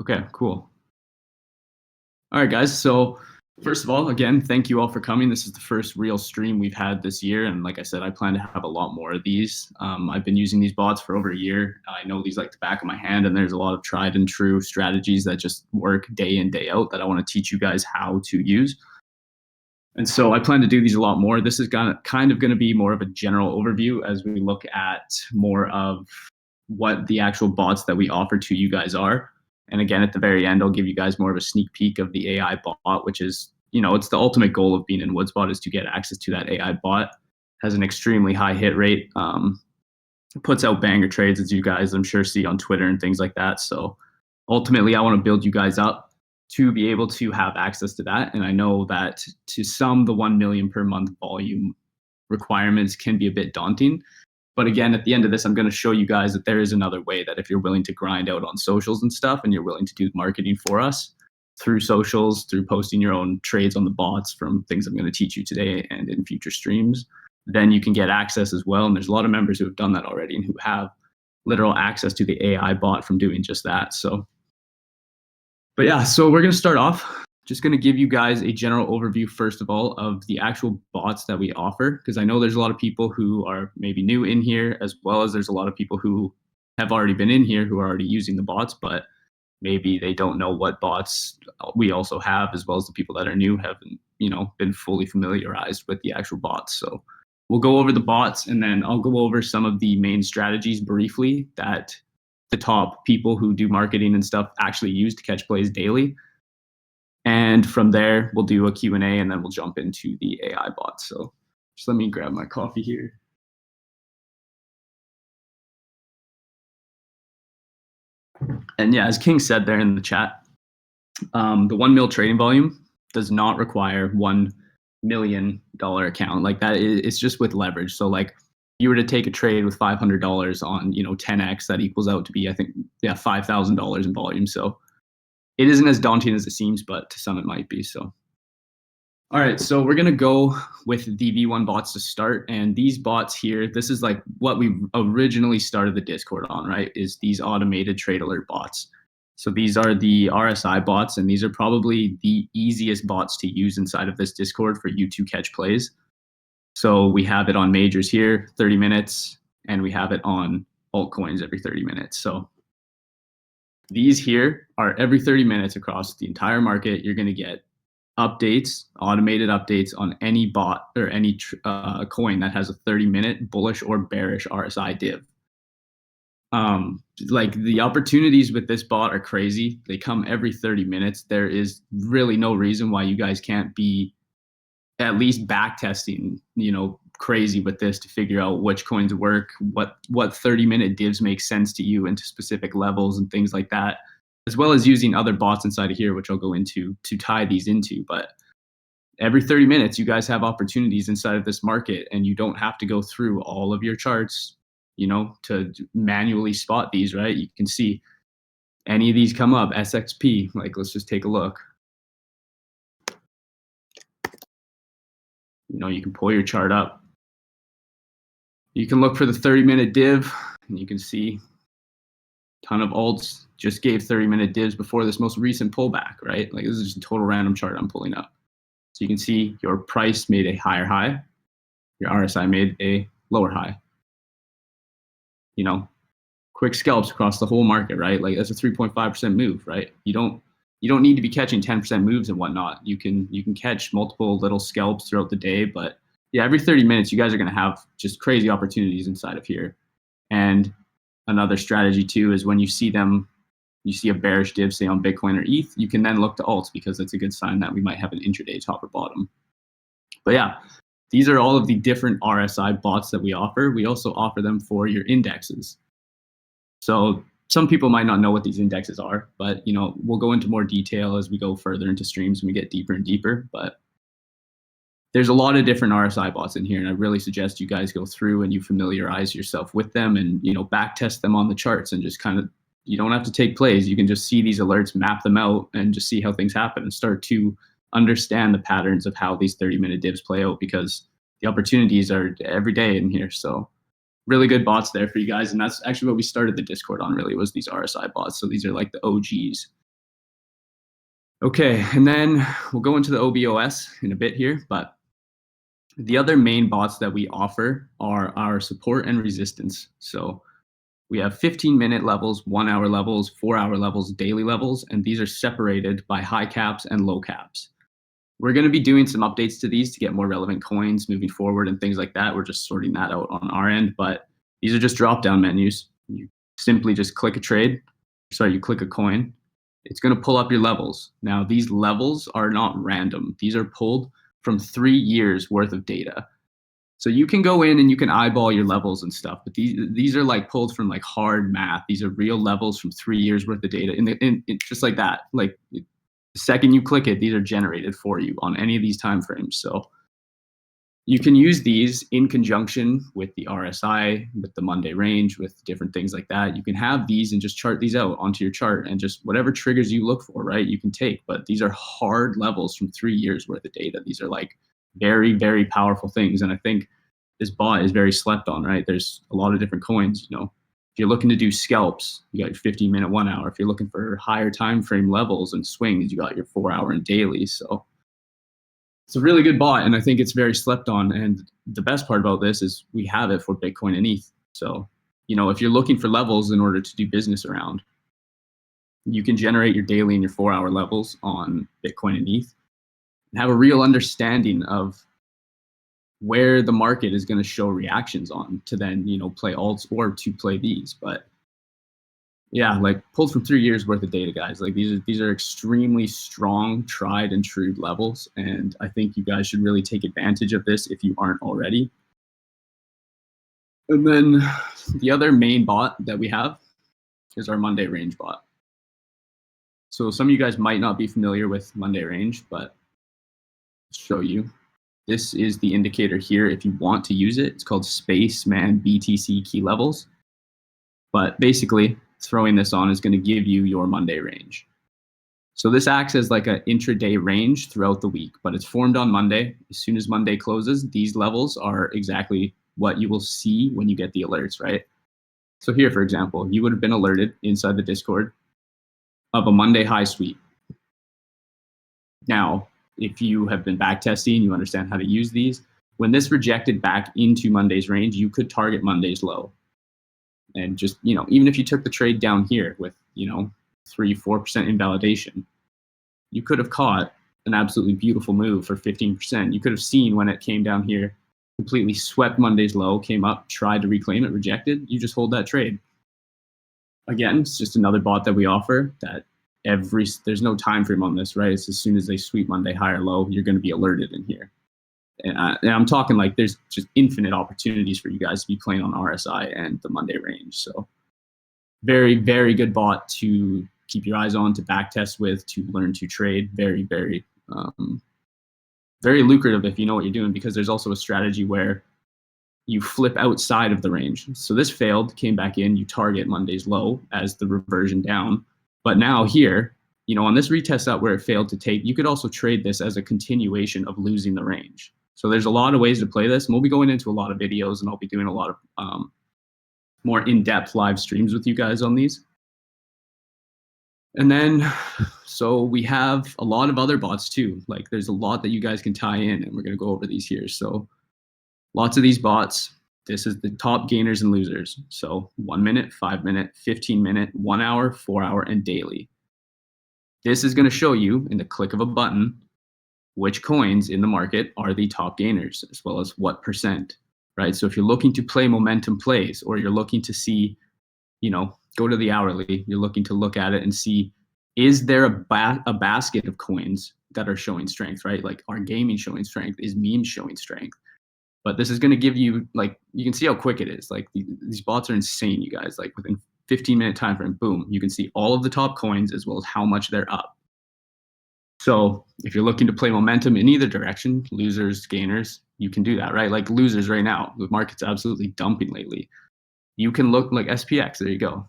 Okay, cool. All right, guys. So, first of all, again, thank you all for coming. This is the first real stream we've had this year. And like I said, I plan to have a lot more of these. I've been using these bots for over a year. I know these like the back of my hand, and there's a lot of tried and true strategies that just work day in, day out that I want to teach you guys how to use. And so I plan to do these a lot more. This is kind of going to be more of a general overview as we look at more of what the actual bots that we offer to you guys are. And again, at the very end, I'll give you guys more of a sneak peek of the AI bot, which is, it's the ultimate goal of being in Woodsbot is to get access to that AI bot. Has an extremely high hit rate, puts out banger trades, as you guys I'm sure see on Twitter and things like that. So ultimately, I want to build you guys up to be able to have access to that. And I know that to some, the 1 million per month volume requirements can be a bit daunting. But again, at the end of this, I'm going to show you guys that there is another way, that if you're willing to grind out on socials and stuff and you're willing to do marketing for us through socials, through posting your own trades on the bots from things I'm going to teach you today and in future streams, then you can get access as well. And there's a lot of members who have done that already and who have literal access to the AI bot from doing just that. But yeah, so we're going to start off. Just going to give you guys a general overview, first of all, of the actual bots that we offer, because I know there's a lot of people who are maybe new in here, as well as there's a lot of people who have already been in here who are already using the bots, but maybe they don't know what bots we also have, as well as the people that are new haven't, been fully familiarized with the actual bots. So we'll go over the bots, and then I'll go over some of the main strategies briefly that the top people who do marketing and stuff actually use to catch plays daily. And from there, we'll do a Q&A, and then we'll jump into the AI bot. So just let me grab my coffee here. And yeah, as King said there in the chat, the 1 mil trading volume does not require $1 million account. Like that, it's just with leverage. So like you were to take a trade with $500 on, 10x, that equals out to be, I think, $5,000 in volume. So it isn't as daunting as it seems, but to some it might be. So, all right, so we're going to go with the V1 bots to start. And these bots here, this is like what we originally started the Discord on, right? Is these automated trade alert bots. So these are the RSI bots, and these are probably the easiest bots to use inside of this Discord for you to catch plays. So we have it on majors here, 30 minutes, and we have it on altcoins every 30 minutes. So these here are every 30 minutes across the entire market. You're going to get updates, automated updates on any bot or any coin that has a 30-minute bullish or bearish RSI div. Like the opportunities with this bot are crazy. They come every 30 minutes. There is really no reason why you guys can't be at least back testing, crazy with this to figure out which coins work, what 30-minute divs make sense to you into specific levels and things like that, as well as using other bots inside of here, which I'll go into to tie these into. But every 30 minutes, you guys have opportunities inside of this market, and you don't have to go through all of your charts, to manually spot these, right? You can see any of these come up, SXP, like let's just take a look. You can pull your chart up. You can look for the 30-minute div, and you can see a ton of alts just gave 30-minute divs before this most recent pullback, right? Like this is just a total random chart I'm pulling up. So you can see your price made a higher high, your RSI made a lower high. Quick scalps across the whole market, right? Like that's a 3.5% move, right? You don't need to be catching 10% moves and whatnot. You can catch multiple little scalps throughout the day, but yeah, every 30 minutes, you guys are going to have just crazy opportunities inside of here. And another strategy too is when you see a bearish div, say on Bitcoin or ETH, you can then look to alts because it's a good sign that we might have an intraday top or bottom. But yeah, these are all of the different RSI bots that we offer. We also offer them for your indexes. So some people might not know what these indexes are, but we'll go into more detail as we go further into streams and we get deeper and deeper. But there's a lot of different RSI bots in here, and I really suggest you guys go through and you familiarize yourself with them and back test them on the charts and just kind of, you don't have to take plays. You can just see these alerts, map them out, and just see how things happen and start to understand the patterns of how these 30-minute divs play out, because the opportunities are every day in here. So really good bots there for you guys. And that's actually what we started the Discord on, really, was these RSI bots. So these are like the OGs. Okay, and then we'll go into the OBOS in a bit here, but the other main bots that we offer are our support and resistance. So we have 15-minute levels, 1-hour levels, 4-hour levels, daily levels, and these are separated by high caps and low caps. We're going to be doing some updates to these to get more relevant coins moving forward and things like that. We're just sorting that out on our end, but these are just drop-down menus. You simply just click a trade. Sorry, you click a coin. It's going to pull up your levels. Now, these levels are not random. These are pulled from 3 years worth of data. So you can go in and you can eyeball your levels and stuff, but these are like pulled from like hard math. These are real levels from 3 years worth of data, in just like that. Like the second you click it, these are generated for you on any of these time frames. So you can use these in conjunction with the RSI, with the Monday range, with different things like that. You can have these and just chart these out onto your chart, and just whatever triggers you look for, right, you can take. But these are hard levels from 3 years worth of data. These are like very, very powerful things. And I think this bot is very slept on, right? There's a lot of different coins, you know. If you're looking to do scalps, you got your 15-minute, 1 hour. If you're looking for higher time frame levels and swings, you got your 4-hour and daily. So it's a really good bot, and I think it's very slept on. And the best part about this is we have it for Bitcoin and ETH. So, you know, if you're looking for levels in order to do business around, you can generate your daily and your 4-hour levels on Bitcoin and ETH and have a real understanding of where the market is going to show reactions on to then, you know, play alts or to play these. But yeah, like pulled from 3 years worth of data, guys. Like these are extremely strong, tried and true levels, and I think you guys should really take advantage of this if you aren't already. And then the other main bot that we have is our Monday range bot. So some of you guys might not be familiar with Monday range, but I'll show you. This is the indicator here if you want to use it. It's called Spaceman BTC key levels. But basically, throwing this on is going to give you your Monday range. So this acts as like an intraday range throughout the week, but it's formed on Monday. As soon as Monday closes, these levels are exactly what you will see when you get the alerts, right? So here, for example, you would have been alerted inside the Discord of a Monday high sweep. Now, if you have been backtesting, you understand how to use these. When this rejected back into Monday's range, you could target Monday's low. And just, you know, even if you took the trade down here with, you know, 3-4% invalidation, you could have caught an absolutely beautiful move for 15%. You could have seen when it came down here, completely swept Monday's low, came up, tried to reclaim it, rejected. You just hold that trade. Again, it's just another bot that we offer that there's no time frame on this, right? It's as soon as they sweep Monday high or low, you're going to be alerted in here. And I'm talking like there's just infinite opportunities for you guys to be playing on RSI and the Monday range. So very, very good bot to keep your eyes on, to back test with, to learn to trade. Very, very, very lucrative if you know what you're doing, because there's also a strategy where you flip outside of the range. So this failed, came back in, you target Monday's low as the reversion down. But now here, you know, on this retest up where it failed to take, you could also trade this as a continuation of losing the range. So there's a lot of ways to play this, and we'll be going into a lot of videos, and I'll be doing a lot of more in-depth live streams with you guys on these. And then, so we have a lot of other bots too. Like there's a lot that you guys can tie in, and we're going to go over these here. So lots of these bots, this is the top gainers and losers. So 1 minute, 5 minute, 15-minute, 1 hour, 4 hour, and daily. This is going to show you in the click of a button which coins in the market are the top gainers, as well as what percent, right? So if you're looking to play momentum plays, or you're looking to see, you know, go to the hourly, you're looking to look at it and see, is there a basket of coins that are showing strength, right? Like, are gaming showing strength? Is memes showing strength? But this is going to give you, like, you can see how quick it is. Like these bots are insane, you guys. Like within 15-minute time frame, boom, you can see all of the top coins as well as how much they're up. So if you're looking to play momentum in either direction, losers, gainers, you can do that, right? Like losers right now, the market's absolutely dumping lately. You can look like SPX. There you go.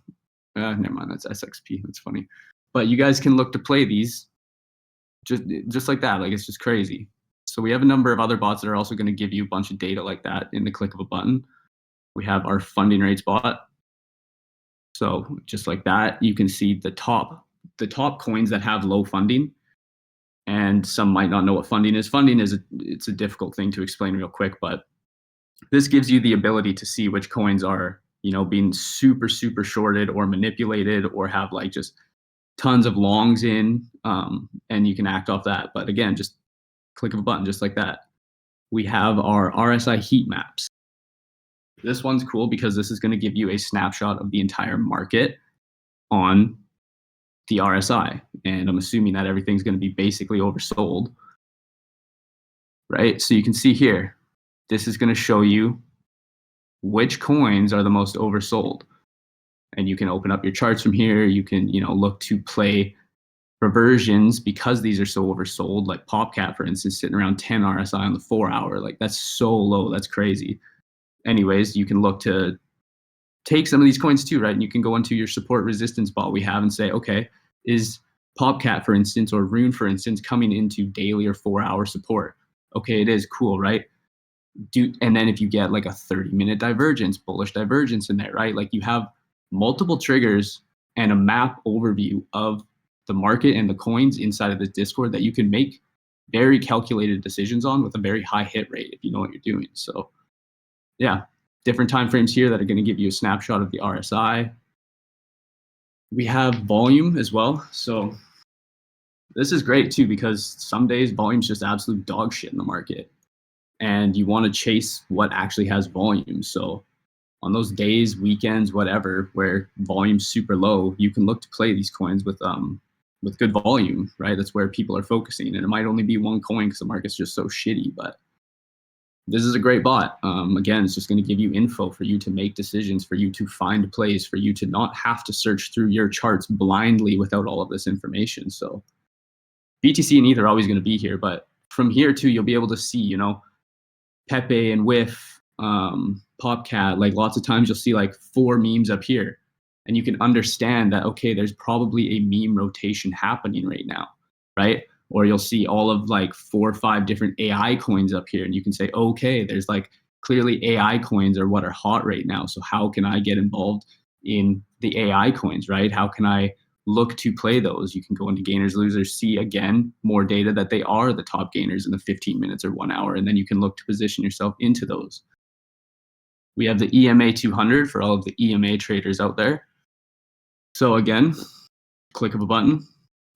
Never mind, that's SXP. That's funny. But you guys can look to play these just like that. Like it's just crazy. So we have a number of other bots that are also going to give you a bunch of data like that in the click of a button. We have our funding rates bot. So just like that, you can see the top coins that have low funding. And some might not know what funding is. Funding is it's a difficult thing to explain real quick, but this gives you the ability to see which coins are, being super, super shorted or manipulated or have like just tons of longs in, and you can act off that. But again, just click of a button, just like that. We have our RSI heat maps. This one's cool because this is going to give you a snapshot of the entire market on the RSI. And I'm assuming that everything's going to be basically oversold, right? So you can see here, this is going to show you which coins are the most oversold. And you can open up your charts from here. You can, look to play reversions because these are so oversold, like PopCat, for instance, sitting around 10 RSI on the 4 hour. Like that's so low. That's crazy. Anyways, you can look to take some of these coins too, right? And you can go into your support resistance bot we have and say, okay, is PopCat, for instance, or Rune, for instance, coming into daily or 4 hour support? Okay, it is cool, right? And then if you get like a 30-minute divergence, bullish divergence in there, right? Like you have multiple triggers and a map overview of the market and the coins inside of this Discord that you can make very calculated decisions on with a very high hit rate if you know what you're doing. So yeah, different time frames here that are going to give you a snapshot of the RSI. We have volume as well. So this is great too, because some days volume's just absolute dog shit in the market and you want to chase what actually has volume. So on those days, weekends, whatever, where volume's super low, you can look to play these coins with good volume, right? That's where people are focusing. And it might only be one coin because the market's just so shitty, but this is a great bot. Again, it's just going to give you info for you to make decisions, for you to find plays, for you to not have to search through your charts blindly without all of this information. So BTC and ETH are always going to be here, but from here too, you'll be able to see, Pepe and Whiff, PopCat, like lots of times you'll see like 4 memes up here and you can understand that, okay, there's probably a meme rotation happening right now, right? Or you'll see all of like 4 or 5 different AI coins up here and you can say, okay, there's like clearly AI coins are what are hot right now. So how can I get involved in the AI coins, right? How can I look to play those? You can go into gainers, losers, see again more data that they are the top gainers in the 15 minutes or 1 hour, and then you can look to position yourself into those. We have the EMA 200 for all of the EMA traders out there. So again, click of a button.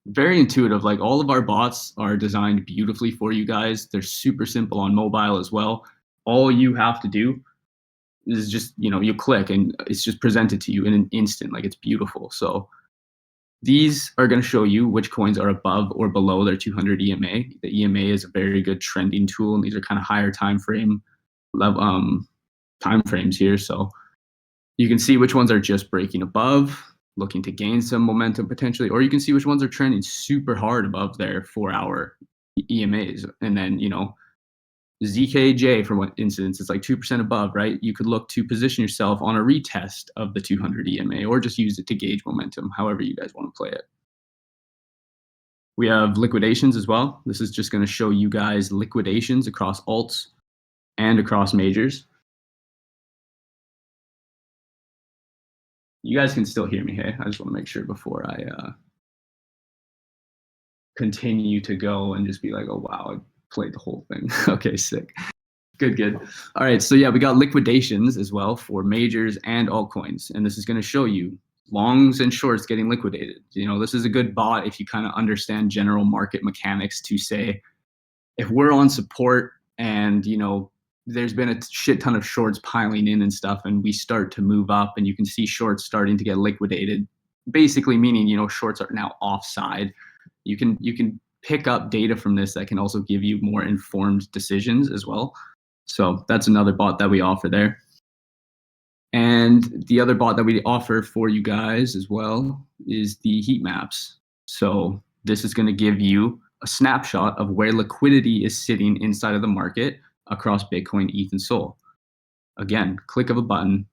Very intuitive. Like all of our bots are designed beautifully for you guys. They're super simple on mobile as well. All you have to do is just, you click and it's just presented to you in an instant. Like it's beautiful. So these are going to show you which coins are above or below their 200 EMA. The EMA is a very good trending tool, and these are kind of higher time frames here. So you can see which ones are just breaking above, looking to gain some momentum potentially, or you can see which ones are trending super hard above their 4 hour EMAs. And then, ZKJ, for instance, it's like 2% above, right? You could look to position yourself on a retest of the 200 EMA or just use it to gauge momentum, however you guys want to play it. We have liquidations as well. This is just going to show you guys liquidations across alts and across majors. You guys can still hear me, hey? I just want to make sure before I continue to go and just be like, oh, wow, I played the whole thing. Okay, sick. Good. All right, so yeah, we got liquidations as well for majors and altcoins, and this is going to show you longs and shorts getting liquidated. This is a good bot if you kind of understand general market mechanics to say, if we're on support and, there's been a shit ton of shorts piling in and stuff, and we start to move up and you can see shorts starting to get liquidated, basically meaning, shorts are now offside. You can pick up data from this that can also give you more informed decisions as well. So that's another bot that we offer there. And the other bot that we offer for you guys as well is the heat maps. So this is going to give you a snapshot of where liquidity is sitting inside of the market across Bitcoin, ETH, and Sol. Again, click of a button,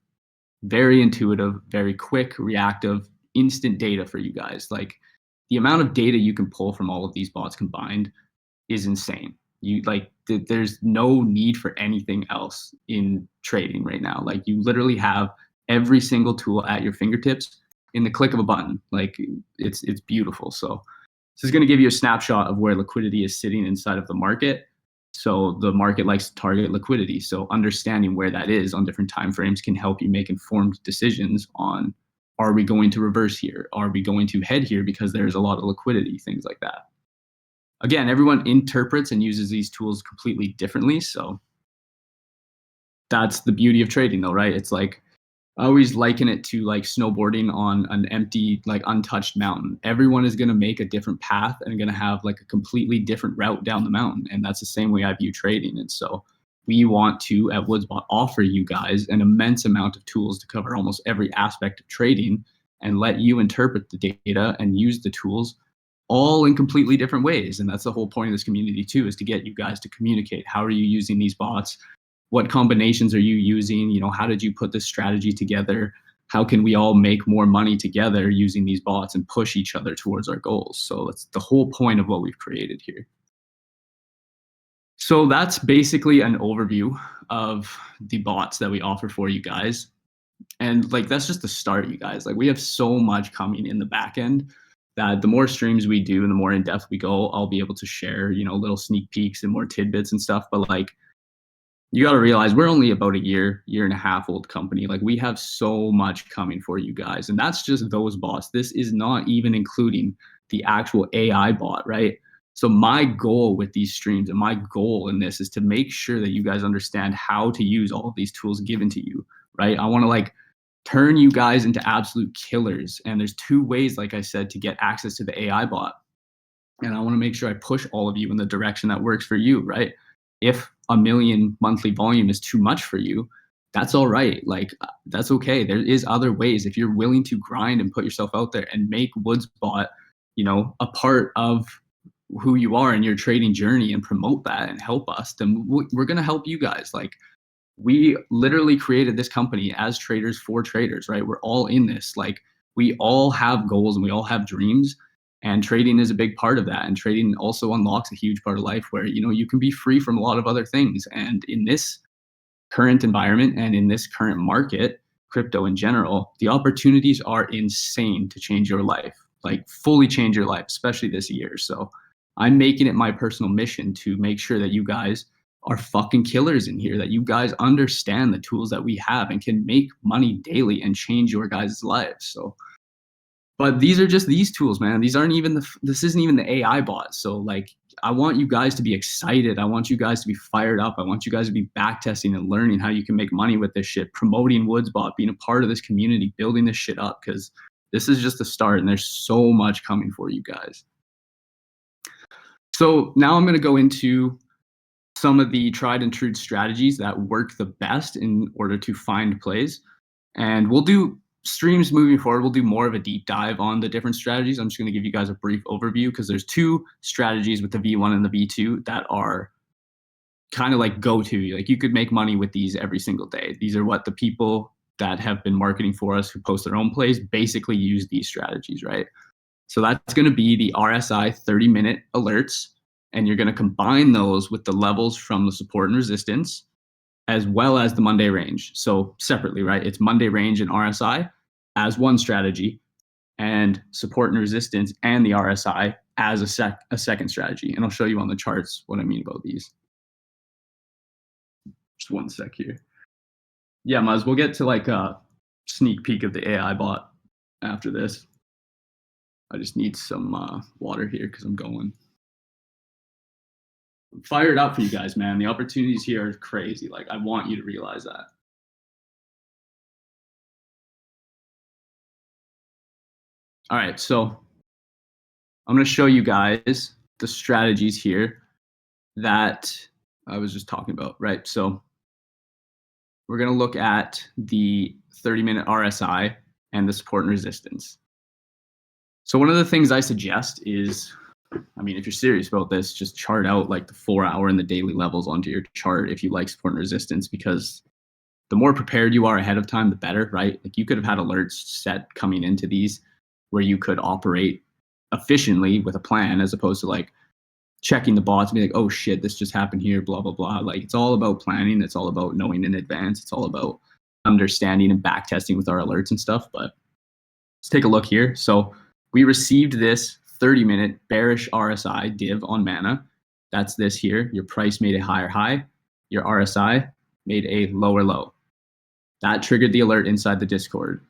very intuitive, very quick, reactive, instant data for you guys. Like the amount of data you can pull from all of these bots combined is insane. There's no need for anything else in trading right now. Like you literally have every single tool at your fingertips in the click of a button. Like it's beautiful. So This is going to give you a snapshot of where liquidity is sitting inside of the market. So the market likes to target liquidity. So understanding where that is on different time frames can help you make informed decisions on, are we going to reverse here? Are we going to head here because there's a lot of liquidity, things like that. Again, everyone interprets and uses these tools completely differently. So that's the beauty of trading though, right? It's like, I always liken it to like snowboarding on an empty, like untouched mountain. Everyone is going to make a different path and going to have like a completely different route down the mountain. And that's the same way I view trading. And so we want to, at Woodsbot, offer you guys an immense amount of tools to cover almost every aspect of trading and let you interpret the data and use the tools all in completely different ways. And that's the whole point of this community too, is to get you guys to communicate. How are you using these bots? What combinations are you using? You know, how did you put this strategy together? How can we all make more money together using these bots and push each other towards our goals? So that's the whole point of what we've created here. So that's basically an overview of the bots that we offer for you guys. And like, that's just the start, you guys. Like, we have so much coming in the back end that the more streams we do and the more in depth we go, I'll be able to share, you know, little sneak peeks and more tidbits and stuff. But like, you got to realize we're only about a year and a half old company. Like, we have so much coming for you guys. And that's just those bots. This is not even including the actual AI bot, right? So my goal with these streams and my goal in this is to make sure that you guys understand how to use all of these tools given to you, right? I want to like turn you guys into absolute killers. And there's two ways, like I said, to get access to the AI bot. And I want to make sure I push all of you in the direction that works for you, right? If a million monthly volume is too much for you, that's all right. Like, that's okay. There is other ways. If you're willing to grind and put yourself out there and make Woodsbot, you know, a part of who you are in your trading journey and promote that and help us, then we're going to help you guys. Like, we literally created this company as traders for traders, right? We're all in this. Like, we all have goals and we all have dreams. And trading is a big part of that. And trading also unlocks a huge part of life where, you know, you can be free from a lot of other things. And in this current environment and in this current market, crypto in general, the opportunities are insane to change your life, like fully change your life, especially this year. So I'm making it my personal mission to make sure that you guys are fucking killers in here, that you guys understand the tools that we have and can make money daily and change your guys' lives. So, but these are just these tools, man. These aren't even this isn't even the AI bot. So like, I want you guys to be excited. I want you guys to be fired up. I want you guys to be back testing and learning how you can make money with this shit, promoting Woodsbot, being a part of this community, building this shit up, because this is just the start and there's so much coming for you guys. So now I'm going to go into some of the tried and true strategies that work the best in order to find plays. And we'll do streams moving forward. We'll do more of a deep dive on the different strategies. I'm just going to give you guys a brief overview because there's two strategies with the V1 and the V2 that are kind of like go-to. Like, you could make money with these every single day. These are what the people that have been marketing for us who post their own plays basically use these strategies, right? So that's going to be the RSI 30-minute alerts. And you're going to combine those with the levels from the support and resistance, as well as the Monday range. So separately, right? It's Monday range and RSI as one strategy, and support and resistance and the RSI as a second strategy. And I'll show you on the charts what I mean about these. Just one sec here. Yeah, might as well get to like a sneak peek of the AI bot after this. I just need some water here because I'm going. I'm fired up for you guys, man. The opportunities here are crazy. Like, I want you to realize that. All right, so I'm going to show you guys the strategies here that I was just talking about, right? So we're going to look at the 30-minute RSI and the support and resistance. So one of the things I suggest is, I mean, if you're serious about this, just chart out like the 4-hour and the daily levels onto your chart if you like support and resistance, because the more prepared you are ahead of time, the better, right? Like, you could have had alerts set coming into these where you could operate efficiently with a plan, as opposed to like checking the bots and be like, oh shit, this just happened here, blah, blah, blah. Like, it's all about planning. It's all about knowing in advance. It's all about understanding and back testing with our alerts and stuff. But let's take a look here. So we received this 30-minute bearish RSI div on mana. That's this here. Your price made a higher high. Your RSI made a lower low. That triggered the alert inside the Discord.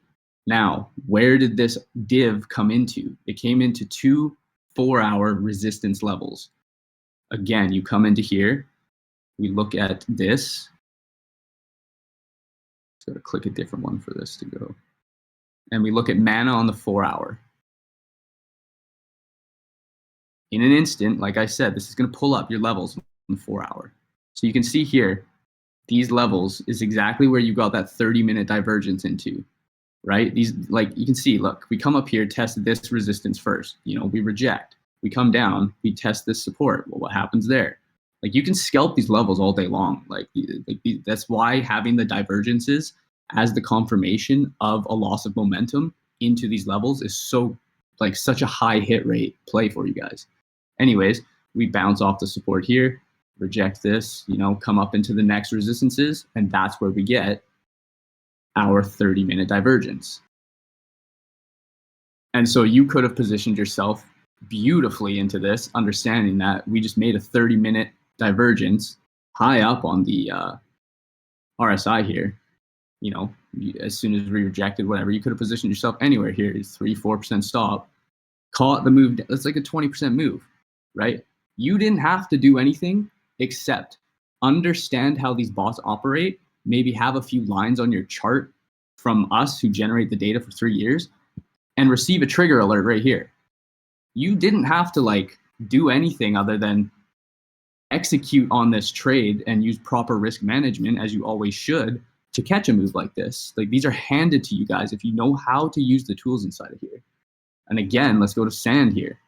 Now, where did this div come into? It came into 2 4-hour resistance levels. Again, you come into here. We look at this. Just gotta click a different one for this to go. And we look at mana on the 4-hour. In an instant, like I said, this is going to pull up your levels in the 4-hour. So you can see here, these levels is exactly where you got that 30-minute divergence into, right? These, like you can see, look, we come up here, test this resistance first. You know, we reject. We come down, we test this support. Well, what happens there? Like you can scalp these levels all day long. That's why having the divergences as the confirmation of a loss of momentum into these levels is so like such a high hit rate play for you guys. Anyways, we bounce off the support here, reject this, you know, come up into the next resistances, and that's where we get our 30-minute divergence. And so you could have positioned yourself beautifully into this, understanding that we just made a 30-minute divergence high up on the RSI here. You know, as soon as we rejected whatever, you could have positioned yourself anywhere here. 3-4% stop, caught the move. That's like a 20% move, right? You didn't have to do anything except understand how these bots operate, maybe have a few lines on your chart from us who generate the data for 3 years, and receive a trigger alert right here. You didn't have to like do anything other than execute on this trade and use proper risk management, as you always should, to catch a move like this. Like these are handed to you guys if you know how to use the tools inside of here. And again, let's go to sand here.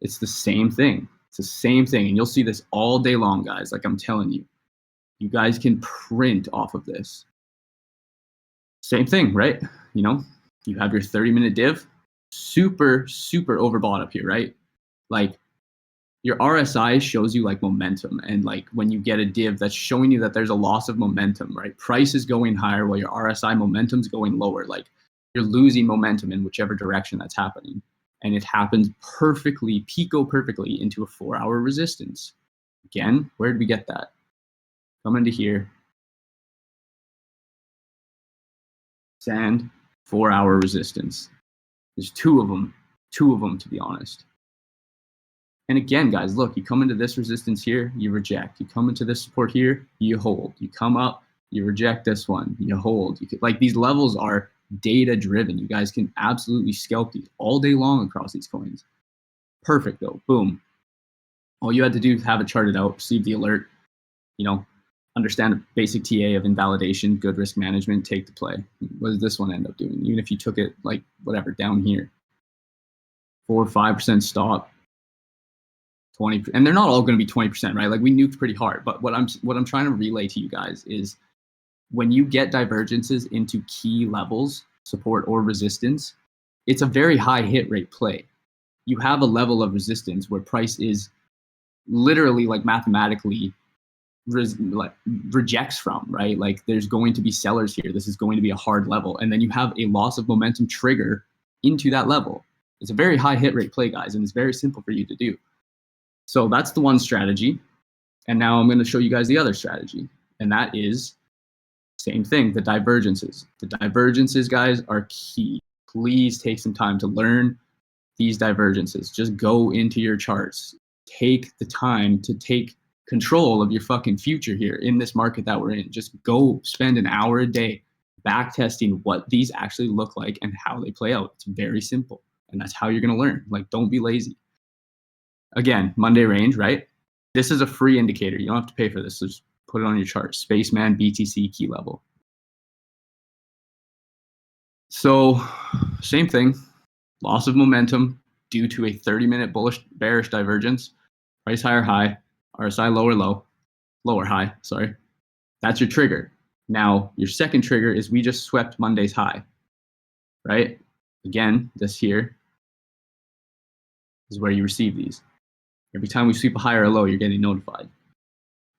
It's the same thing. It's the same thing. And you'll see this all day long, guys. Like I'm telling you, you guys can print off of this. Same thing, right? You know, you have your 30-minute div, super, super overbought up here, right? Like your RSI shows you like momentum. And like when you get a div that's showing you that there's a loss of momentum, right? Price is going higher while your RSI momentum's going lower. Like you're losing momentum in whichever direction that's happening. And it happens perfectly, pico perfectly into a 4-hour resistance. Again, where did we get that? Come into here. Sand, 4-hour resistance. There's two of them to be honest. And again, guys, look, you come into this resistance here, you reject. You come into this support here, you hold. You come up, you reject this one, you hold. Like these levels are data driven. You guys can absolutely scalp these all day long across these coins. Perfect though, boom. All you had to do is have it charted out, receive the alert, you know, understand a basic TA of invalidation, good risk management, take the play. What does this one end up doing? Even if you took it like whatever down here, 4 or 5% stop, 20, and they're not all going to be 20%, right? Like we nuked pretty hard, but what I'm trying to relay to you guys is when you get divergences into key levels, support or resistance, it's a very high hit rate play. You have a level of resistance where price is literally like mathematically rejects from, right? Like there's going to be sellers here. This is going to be a hard level. And then you have a loss of momentum trigger into that level. It's a very high hit rate play, guys, and it's very simple for you to do. So that's the one strategy. And now I'm going to show you guys the other strategy. And that is same thing, the divergences. The divergences, guys, are key. Please take some time to learn these divergences. Just go into your charts. Take the time to take control of your fucking future here in this market that we're in. Just go spend an hour a day back testing what these actually look like and how they play out. It's very simple. And that's how you're going to learn. Like, don't be lazy. Again, Monday range, right? This is a free indicator. You don't have to pay for this. So just put it on your chart. Spaceman BTC key level. So same thing, loss of momentum due to a 30-minute bullish bearish divergence, price higher high, RSI lower low, lower high, sorry. That's your trigger. Now, your second trigger is we just swept Monday's high, right? Again, this here is where you receive these. Every time we sweep a high or a low, you're getting notified.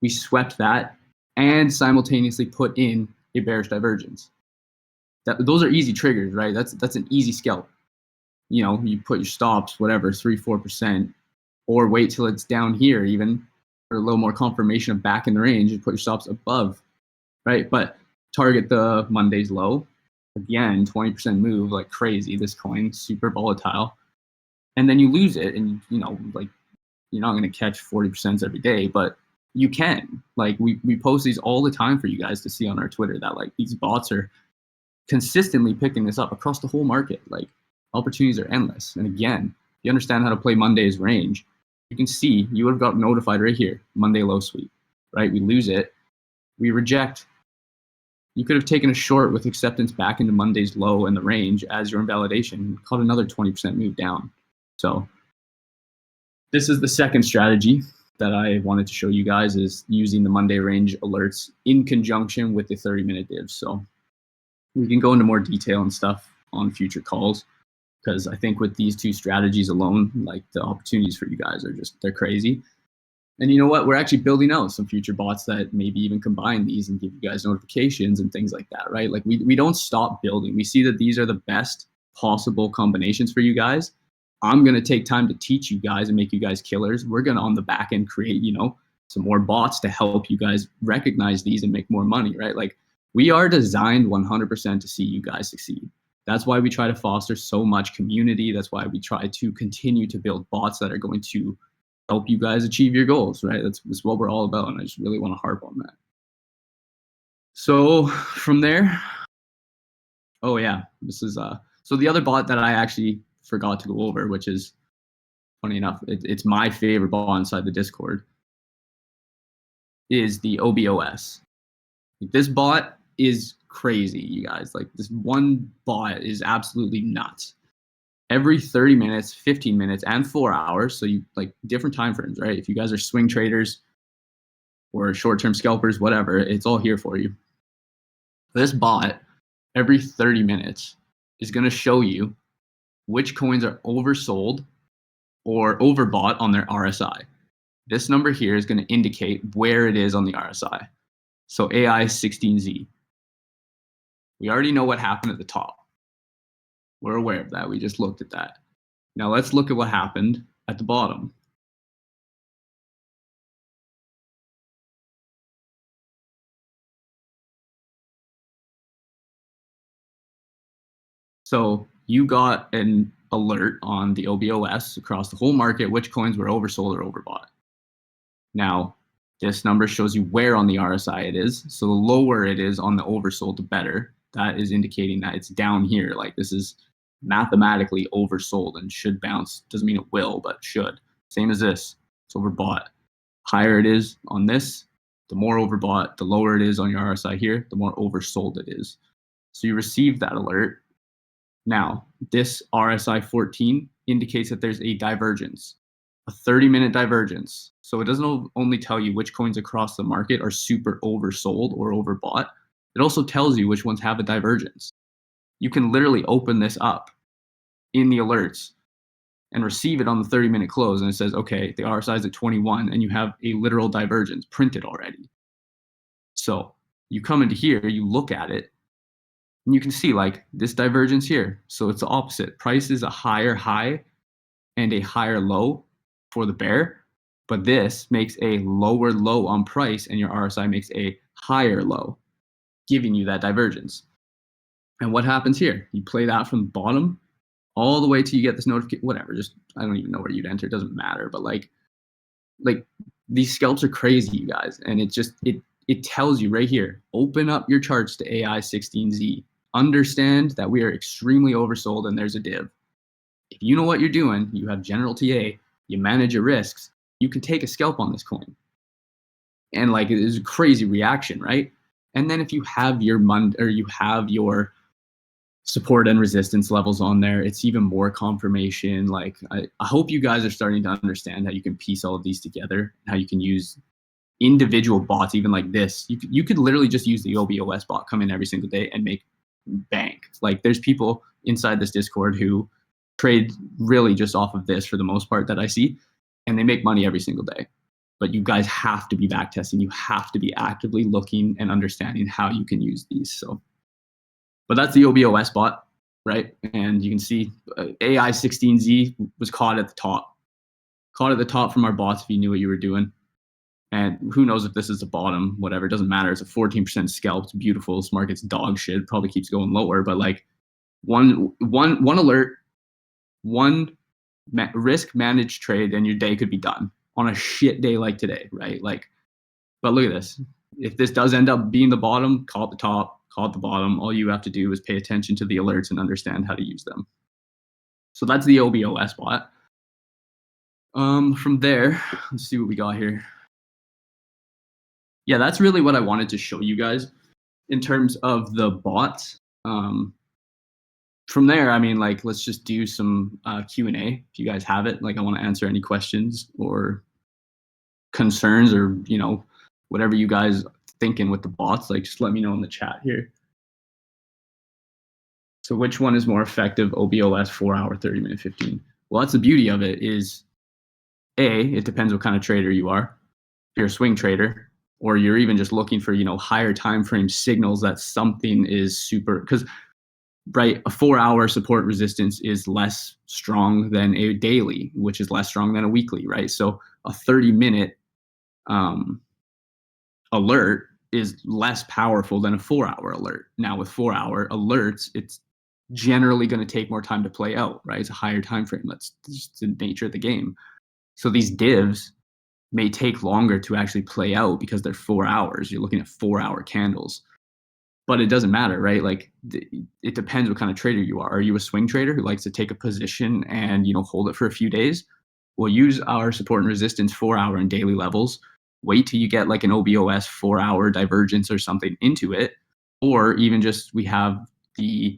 We swept that and simultaneously put in a bearish divergence. Those are easy triggers, right? That's an easy scalp. you put your stops, whatever, 3-4%, or wait till it's down here even for a little more confirmation of back in the range and put your stops above, right? But target the Monday's low. Again, 20% move like crazy. This coin, super volatile. And then you lose it, and like you're not going to catch 40% every day, but you can. Like we post these all the time for you guys to see on our Twitter that like these bots are consistently picking this up across the whole market. Like opportunities are endless. And again, if you understand how to play Monday's range, you can see you would have got notified right here, Monday low sweep, right? We lose it, we reject. You could have taken a short with acceptance back into Monday's low and the range as your invalidation, caught another 20% move down. So this is the second strategy that I wanted to show you guys, is using the Monday range alerts in conjunction with the 30-minute divs. So we can go into more detail and stuff on future calls, because I think with these two strategies alone, like the opportunities for you guys are they're crazy. And you know what? We're actually building out some future bots that maybe even combine these and give you guys notifications and things like that, right? Like we don't stop building. We see that these are the best possible combinations for you guys. I'm going to take time to teach you guys and make you guys killers. We're going to, on the back end, create, some more bots to help you guys recognize these and make more money, right? Like we are designed 100% to see you guys succeed. That's why we try to foster so much community. That's why we try to continue to build bots that are going to help you guys achieve your goals, right? That's what we're all about, and I just really want to harp on that. So from there, oh yeah, this is so the other bot that I actually forgot to go over, which is funny enough, it's my favorite bot inside the Discord, is the OBOS. This bot is crazy, you guys. Like this one bot is absolutely nuts. Every 30 minutes, 15 minutes, and 4 hours, so you like different time frames, right? If you guys are swing traders or short-term scalpers, whatever, it's all here for you. This bot, every 30 minutes, is going to show you which coins are oversold or overbought on their RSI. This number here is going to indicate where it is on the RSI. So AI 16Z. We already know what happened at the top. We're aware of that. We just looked at that. Now let's look at what happened at the bottom. So you got an alert on the OBOS across the whole market, which coins were oversold or overbought. Now, this number shows you where on the RSI it is. So the lower it is on the oversold, the better. That is indicating that it's down here. Like this is mathematically oversold and should bounce. Doesn't mean it will, but should. Same as this. It's overbought. Higher it is on this, the more overbought. The lower it is on your RSI here, the more oversold it is. So you receive that alert. Now, this RSI 14 indicates that there's a divergence, a 30-minute divergence. So it doesn't only tell you which coins across the market are super oversold or overbought. It also tells you which ones have a divergence. You can literally open this up in the alerts and receive it on the 30-minute close, and it says, okay, the RSI is at 21, and you have a literal divergence printed already. So you come into here, you look at it, and you can see like this divergence here. So it's the opposite. Price is a higher high and a higher low for the bear, but this makes a lower low on price, and your RSI makes a higher low, giving you that divergence. And what happens here? You play that from the bottom all the way till you get this notification, whatever, just, I don't even know where you'd enter, it doesn't matter, but like these scalps are crazy, you guys, and it tells you right here, open up your charts to AI 16Z, understand that we are extremely oversold and there's a div. If you know what you're doing, you have general TA, you manage your risks, you can take a scalp on this coin. And like, it is a crazy reaction, right? And then if you have your support and resistance levels on there, it's even more confirmation. Like I hope you guys are starting to understand how you can piece all of these together, how you can use individual bots, even like this. You could literally just use the OBOS bot, come in every single day and make bank. Like there's people inside this Discord who trade really just off of this for the most part that I see, and they make money every single day. But you guys have to be back testing. You have to be actively looking and understanding how you can use these. So, but that's the OBOS bot right? And you can see AI 16Z was caught at the top. Caught at the top from our bots if you knew what you were doing. And who knows if this is the bottom, whatever, it doesn't matter. It's a 14% scalp. It's beautiful. This market's dog shit. Probably keeps going lower, but like one alert, one risk managed trade, and your day could be done on a shit day like today, right? Like, but look at this. If this does end up being the bottom, call it the top, call it the bottom. All you have to do is pay attention to the alerts and understand how to use them. So that's the OBOS bot. From there, let's see what we got here. Yeah, that's really what I wanted to show you guys in terms of the bots. From there, I mean, like, let's just do some Q&A if you guys have it. Like, I want to answer any questions or concerns or, you know, whatever you guys thinking with the bots. Like, just let me know in the chat here. So which one is more effective? OBOS 4 hour, 30 minute, 15. Well, that's the beauty of it is it depends what kind of trader you are. If you're a swing trader, or you're even just looking for, you know, higher time frame signals that something is super, because right, a 4 hour support resistance is less strong than a daily, which is less strong than a weekly, right? So a 30-minute alert is less powerful than a 4 hour alert. Now with 4 hour alerts, it's generally going to take more time to play out, right? It's a higher time frame. That's just the nature of the game. So these divs may take longer to actually play out because they're 4 hours. You're looking at 4 hour candles. But it doesn't matter, right? Like it depends what kind of trader you are. Are you a swing trader who likes to take a position and, you know, hold it for a few days? We'll use our support and resistance 4 hour and daily levels. Wait till you get like an OBOS 4 hour divergence or something into it. Or even just we have the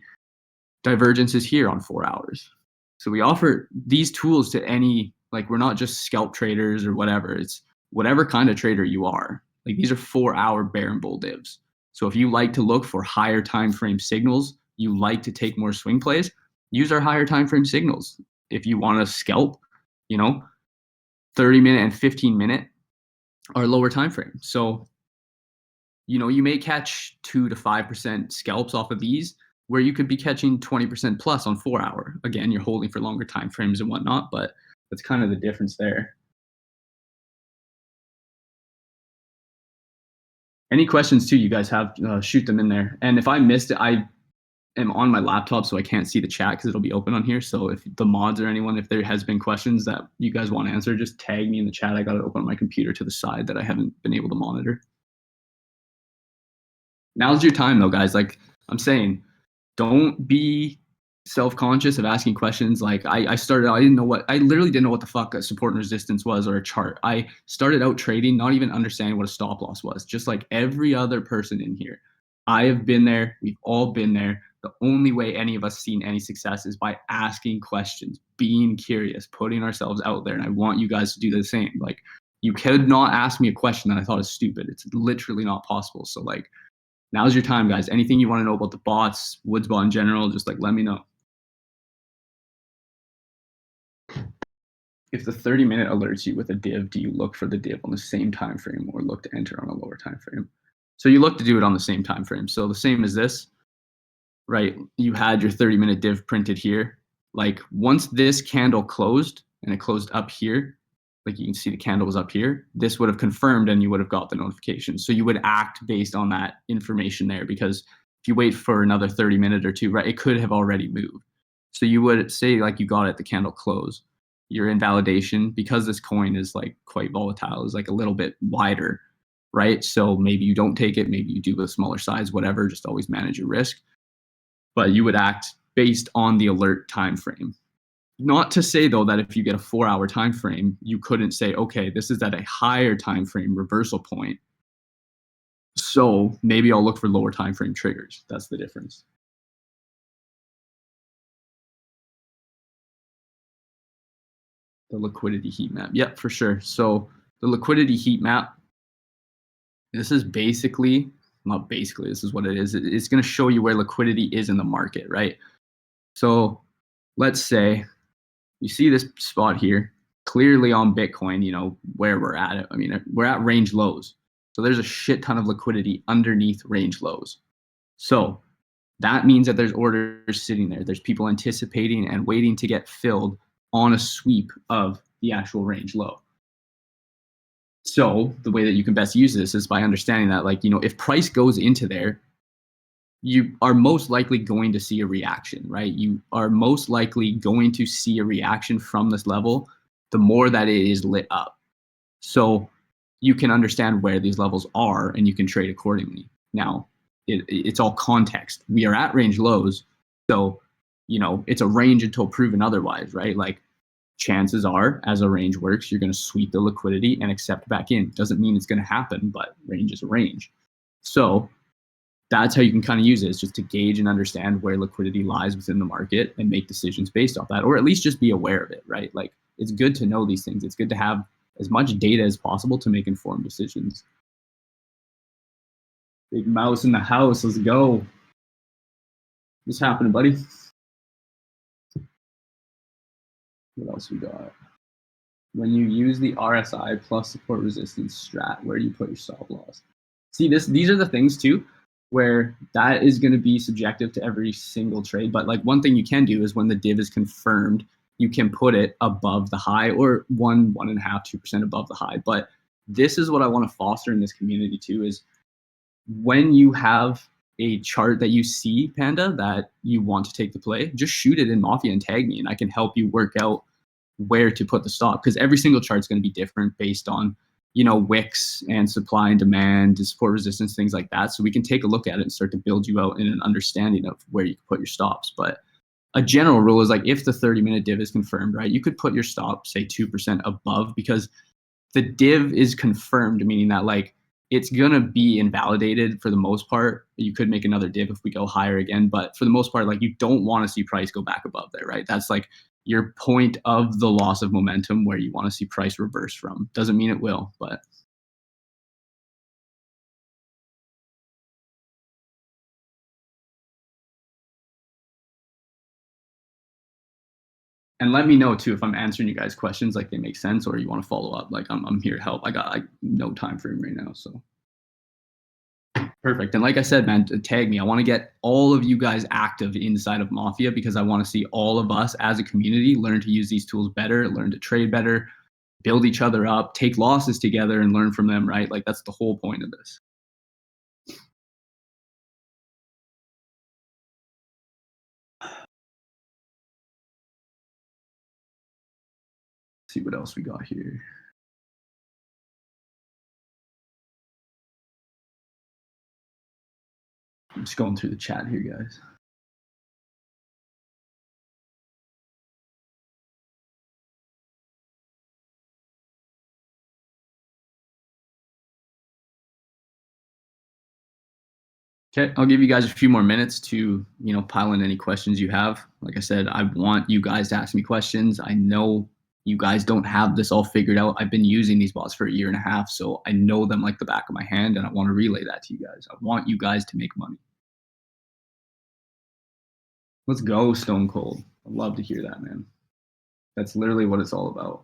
divergences here on 4 hours. So we offer these tools to any, like, we're not just scalp traders or whatever. It's whatever kind of trader you are. Like, these are 4 hour bear and bull divs. So if you like to look for higher time frame signals, you like to take more swing plays, use our higher time frame signals. If you want to scalp, you know, 30 minute and 15 minute are lower time frame. So, you know, you may catch 2 to 5% scalps off of these, where you could be catching 20% plus on 4 hour. Again, you're holding for longer time frames and whatnot, but that's kind of the difference there. Any questions too you guys have, shoot them in there. And if I missed it, I am on my laptop, so I can't see the chat because it'll be open on here. So if the mods or anyone, if there has been questions that you guys want to answer, just tag me in the chat. I got it open on my computer to the side that I haven't been able to monitor. Now's your time though, guys. Like I'm saying, don't be self-conscious of asking questions. Like I started out, I literally didn't know what the fuck a support and resistance was or a chart. I started out trading, not even understanding what a stop loss was, just like every other person in here. I have been there. We've all been there. The only way any of us seen any success is by asking questions, being curious, putting ourselves out there. And I want you guys to do the same. Like, you could not ask me a question that I thought is stupid. It's literally not possible. So like, now's your time, guys. Anything you want to know about the bots, Woodsbot in general, just like let me know. If the 30-minute alerts you with a div, do you look for the div on the same time frame or look to enter on a lower time frame? So you look to do it on the same time frame. So the same as this, right? You had your 30-minute div printed here. Like once this candle closed and it closed up here, like you can see the candle was up here, this would have confirmed and you would have got the notification. So you would act based on that information there, because if you wait for another 30 minutes or two, right, it could have already moved. So you would say like you got it at the candle close. You're in validation because this coin is like quite volatile, is like a little bit wider, right? So maybe you don't take it, maybe you do with a smaller size, whatever, just always manage your risk. But you would act based on the alert time frame. Not to say though that if you get a 4 hour time frame, you couldn't say, okay, this is at a higher time frame reversal point, so maybe I'll look for lower time frame triggers. That's the difference. The liquidity heat map. Yep, for sure. So the liquidity heat map, this is basically, not basically, this is what it is. It's going to show you where liquidity is in the market, right? So let's say you see this spot here, clearly on Bitcoin, you know, where we're at it. I mean, we're at range lows. So there's a shit ton of liquidity underneath range lows. So That means that there's orders sitting there. There's people anticipating and waiting to get filled on a sweep of the actual range low. So the way that you can best use this is by understanding that, like, if price goes into there, you are most likely going to see a reaction, right? You are most likely going to see a reaction from this level the more that it is lit up. So you can understand where these levels are and you can trade accordingly. Now, it's all context. We are at range lows. So, it's a range until proven otherwise, right? Like, chances are, as a range works, you're going to sweep the liquidity and accept back in. Doesn't mean it's going to happen, but range is a range. So that's how you can kind of use it, is just to gauge and understand where liquidity lies within the market and make decisions based off that, or at least just be aware of it, right? Like, it's good to know these things. It's good to have as much data as possible to make informed decisions. Big Mouse in the house. Let's go. What's happening, buddy? What else we got? When you use the RSI plus support resistance strat, where do you put your stop loss? See, these are the things too, where that is going to be subjective to every single trade. But like, one thing you can do is when the div is confirmed, you can put it above the high, or 1.5, 2% above the high. But this is what I want to foster in this community too, is when you have a chart that you see, Panda, that you want to take the play, just shoot it in Mafia and tag me, and I can help you work out where to put the stop, because every single chart is going to be different based on wicks and supply and demand, support resistance, things like that. So we can take a look at it and start to build you out in an understanding of where you can put your stops. But a general rule is, like, if the 30-minute div is confirmed, right, you could put your stop, say, 2% above, because the div is confirmed, meaning that, like, it's going to be invalidated for the most part. You could make another div if we go higher again, but for the most part, like, you don't want to see price go back above there, right? That's like your point of the loss of momentum, where you want to see price reverse from. Doesn't mean it will, but and let me know too if I'm answering you guys' questions, like, they make sense, or you want to follow up. Like, I'm here to help. I got like no time frame right now, so perfect. And like I said, man, tag me. I want to get all of you guys active inside of Mafia, because I want to see all of us as a community learn to use these tools better, learn to trade better, build each other up, take losses together and learn from them, right? Like, that's the whole point of this. Let's see what else we got here. I'm just going through the chat here, guys. Okay, I'll give you guys a few more minutes to, pile in any questions you have. Like I said, I want you guys to ask me questions. I know you guys don't have this all figured out. I've been using these bots for 1.5 years, so I know them like the back of my hand, and I want to relay that to you guys. I want you guys to make money. Let's go, Stone Cold. I'd love to hear that, man. That's literally what it's all about.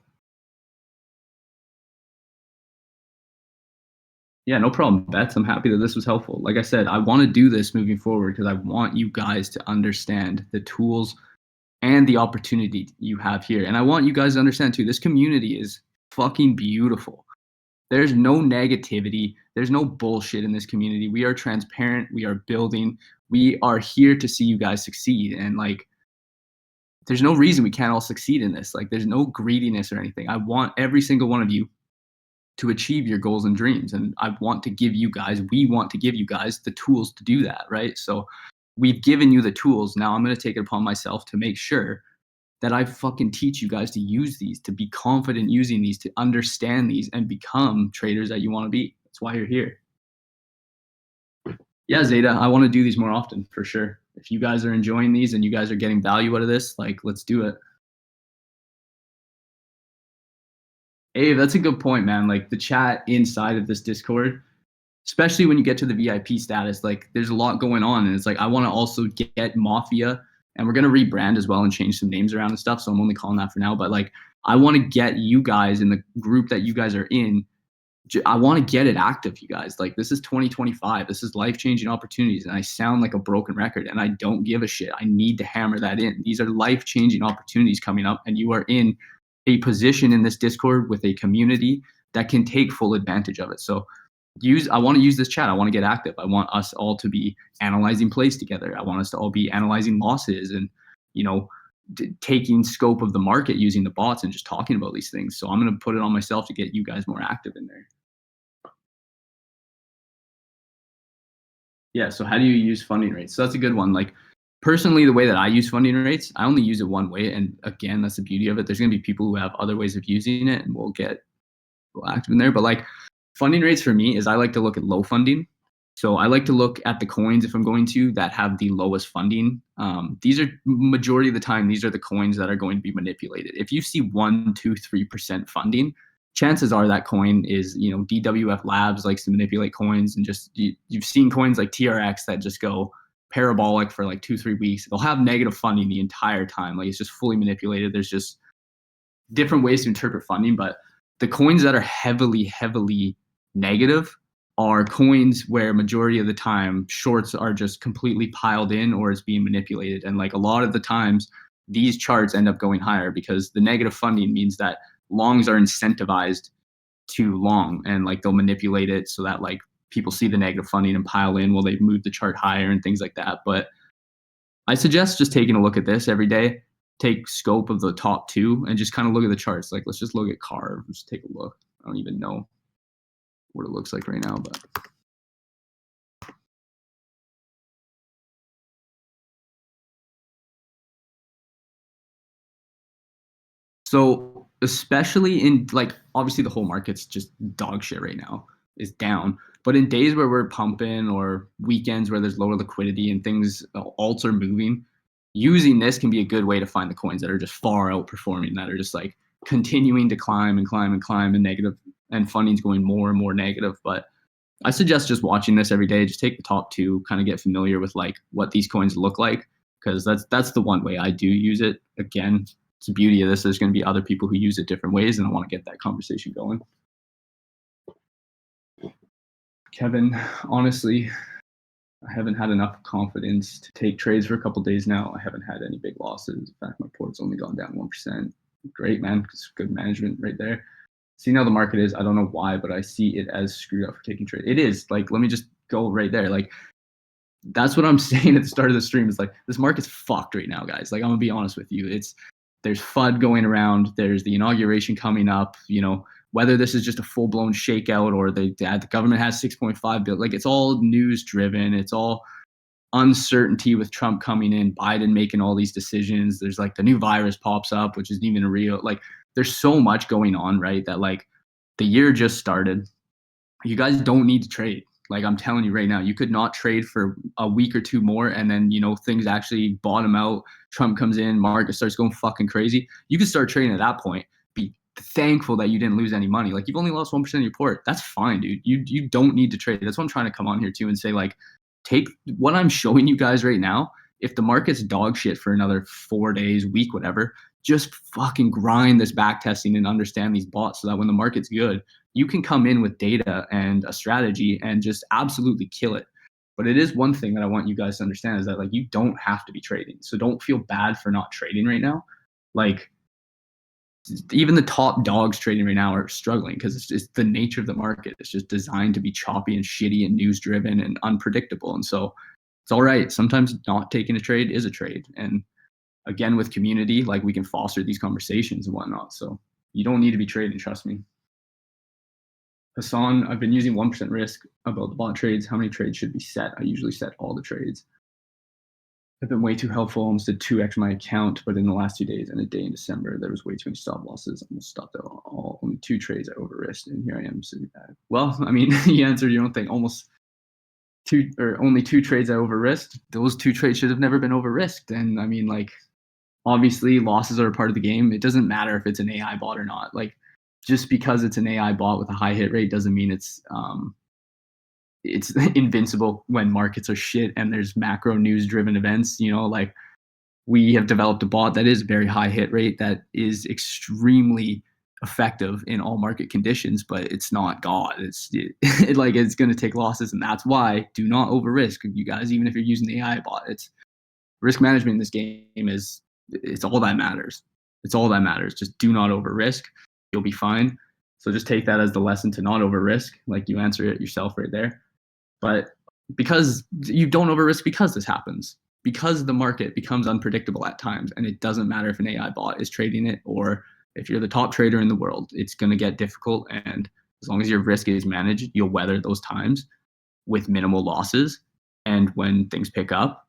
Yeah, no problem, Bets. I'm happy that this was helpful. Like I said, I want to do this moving forward because I want you guys to understand the tools and the opportunity you have here. And I want you guys to understand too, this community is fucking beautiful. There's no negativity. There's no bullshit in this community. We are transparent. We are building. We are here to see you guys succeed. And like, there's no reason we can't all succeed in this. Like, there's no greediness or anything. I want every single one of you to achieve your goals and dreams. And we want to give you guys the tools to do that, right? So we've given you the tools. Now I'm going to take it upon myself to make sure that I fucking teach you guys to use these, to be confident using these, to understand these, and become traders that you want to be. That's why you're here. Yeah, Zeta, I want to do these more often, for sure. If you guys are enjoying these and you guys are getting value out of this, like, let's do it. Hey, that's a good point, man. Like, the chat inside of this Discord, especially when you get to the VIP status, like, there's a lot going on. And it's like, I want to also get Mafia, and we're going to rebrand as well and change some names around and stuff. So I'm only calling that for now. But like, I want to get you guys in the group that you guys are in I want to get it active, you guys. Like, this is 2025. This is life-changing opportunities. And I sound like a broken record, and I don't give a shit. I need to hammer that in. These are life-changing opportunities coming up, and you are in a position in this Discord with a community that can take full advantage of it. So I want to use this chat. I want to get active. I want us all to be analyzing plays together. I want us to all be analyzing losses and, you know, taking scope of the market using the bots and just talking about these things. So I'm going to put it on myself to get you guys more active in there. Yeah. So how do you use funding rates? So that's a good one. Like, personally, the way that I use funding rates, I only use it one way. And again, that's the beauty of it. There's going to be people who have other ways of using it, and we'll get active in there. But like, funding rates for me is I like to look at low funding. So I like to look at the coins, if I'm going to, that have the lowest funding. These are majority of the time, these are the coins that are going to be manipulated. If you see 1, 2, 3% funding, chances are that coin is, you know, DWF Labs likes to manipulate coins, and just you've seen coins like TRX that just go parabolic for like 2, 3 weeks. They'll have negative funding the entire time. Like, it's just fully manipulated. There's just different ways to interpret funding, but the coins that are heavily negative are coins where majority of the time shorts are just completely piled in or is being manipulated. And like, a lot of the times these charts end up going higher because the negative funding means that longs are incentivized to long, and like, they'll manipulate it so that like people see the negative funding and pile in while they move the chart higher and things like that. But I suggest just taking a look at this every day. Take scope of the top two and just kind of look at the charts. Like, let's just look at CAR. Just take a look. I don't even know what it looks like right now, but so especially in, like, obviously the whole market's just dog shit right now, is down. But in days where we're pumping, or weekends where there's lower liquidity and things, alts are moving, using this can be a good way to find the coins that are just far outperforming, that are just like continuing to climb and climb and climb, and negative, and funding's going more and more negative. But I suggest just watching this every day. Just take the top two, kind of get familiar with like what these coins look like, because that's the one way I do use it. Again, it's the beauty of this. There's going to be other people who use it different ways, and I want to get that conversation going. Kevin, honestly, I haven't had enough confidence to take trades for a couple days now. I haven't had any big losses. In fact, my port's only gone down 1%. Great, man. It's good management right there. Seeing how the market is, I don't know why, but I see it as screwed up for taking trade. It is. Like, let me just go right there. Like, that's what I'm saying at the start of the stream, is like, this market's fucked right now, guys. Like, I'm gonna be honest with you. There's FUD going around. There's the inauguration coming up. You know, whether this is just a full-blown shakeout or the government has 6.5 billion, like, it's all news driven. It's all uncertainty with Trump coming in, Biden making all these decisions. There's like the new virus pops up, which isn't even real. Like, there's so much going on, right? That like, the year just started. You guys don't need to trade. Like, I'm telling you right now, you could not trade for a week or two more, and then, you know, things actually bottom out. Trump comes in, market starts going fucking crazy. You could start trading at that point. Be thankful that you didn't lose any money. Like, you've only lost 1% of your port. That's fine, dude. You don't need to trade. That's what I'm trying to come on here too and say, like, take what I'm showing you guys right now. If the market's dog shit for another 4 days, week, whatever, just fucking grind this back testing and understand these bots, so that when the market's good, you can come in with data and a strategy and just absolutely kill it. But it is one thing that I want you guys to understand, is that like, you don't have to be trading. So don't feel bad for not trading right now. Like, even the top dogs trading right now are struggling because it's just the nature of the market. It's just designed to be choppy and shitty and news driven and unpredictable. And so it's all right. Sometimes not taking a trade is a trade. And again, with community, like, we can foster these conversations and whatnot. So you don't need to be trading, trust me. Hassan, I've been using 1% risk about the bot trades. How many trades should be set? I usually set all the trades. I've been way too helpful. Almost did 2x my account, but in the last 2 days and a day in December, there was way too many stop losses. I almost stopped at all. Only 2 trades I over risked, and here I am sitting back. Well, I mean, you answered your own thing. Only 2 trades I over risked. Those 2 trades should have never been over risked. And I mean, like, obviously losses are a part of the game. It doesn't matter if it's an AI bot or not. Like, just because it's an AI bot with a high hit rate doesn't mean it's invincible when markets are shit and there's macro news driven events. You know, like, we have developed a bot that is very high hit rate, that is extremely effective in all market conditions, but it's not God. It's going to take losses, and that's why do not over risk, you guys. Even if you're using the AI bot, it's risk management in this game it's all that matters. It's all that matters. Just do not over risk. You'll be fine. So just take that as the lesson to not over risk. Like, you answer it yourself right there. But because you don't over risk, because this happens, because the market becomes unpredictable at times, and it doesn't matter if an AI bot is trading it or if you're the top trader in the world, it's going to get difficult. And as long as your risk is managed, you'll weather those times with minimal losses. And when things pick up,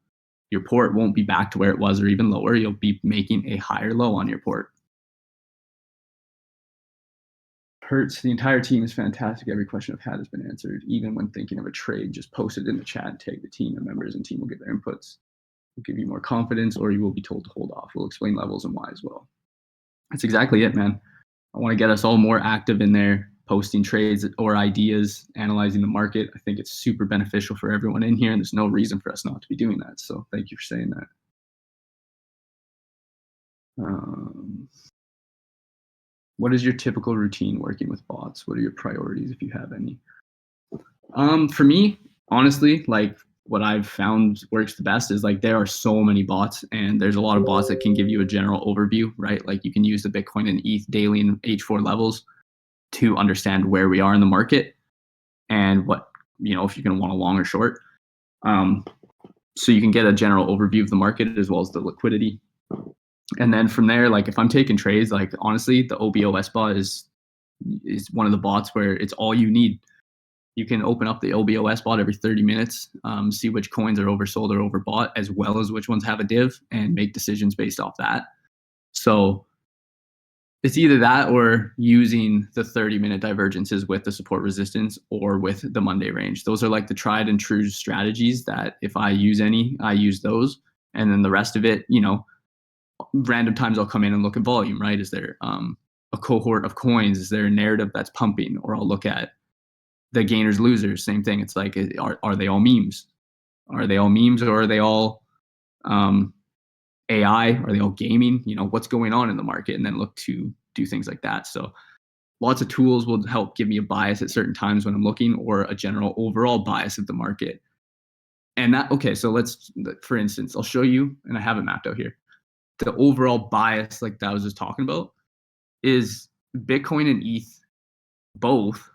your port won't be back to where it was or even lower. You'll be making a higher low on your port. Hurts, the entire team is fantastic. Every question I've had has been answered. Even when thinking of a trade, just post it in the chat, tag the team and members, and team will get their inputs. We'll give you more confidence, or you will be told to hold off. We'll explain levels and why as well. That's exactly it, man. I want to get us all more active in there, posting trades or ideas, analyzing the market. I think it's super beneficial for everyone in here, and there's no reason for us not to be doing that. So thank you for saying that. What is your typical routine working with bots? What are your priorities, if you have any? For me, honestly, like, what I've found works the best is, like, there are so many bots, and there's a lot of bots that can give you a general overview, right? Like, you can use the Bitcoin and ETH daily and H4 levels to understand where we are in the market and what, if you're going to want a long or short. So you can get a general overview of the market as well as the liquidity. And then from there, like, if I'm taking trades, like, honestly, the OBOS bot is one of the bots where it's all you need. You can open up the OBOS bot every 30 minutes, see which coins are oversold or overbought, as well as which ones have a div, and make decisions based off that. So it's either that or using the 30-minute divergences with the support resistance or with the Monday range. Those are like the tried and true strategies that if I use any, I use those. And then the rest of it, random times I'll come in and look at volume, right? Is there a cohort of coins? Is there a narrative that's pumping? Or I'll look at the gainers, losers, same thing. It's like, are they all memes? Are they all memes, or are they all AI? Are they all gaming? What's going on in the market? And then look to do things like that. So lots of tools will help give me a bias at certain times when I'm looking, or a general overall bias of the market. And okay, so for instance, I'll show you, and I have it mapped out here. The overall bias, like that I was just talking about, is Bitcoin and ETH both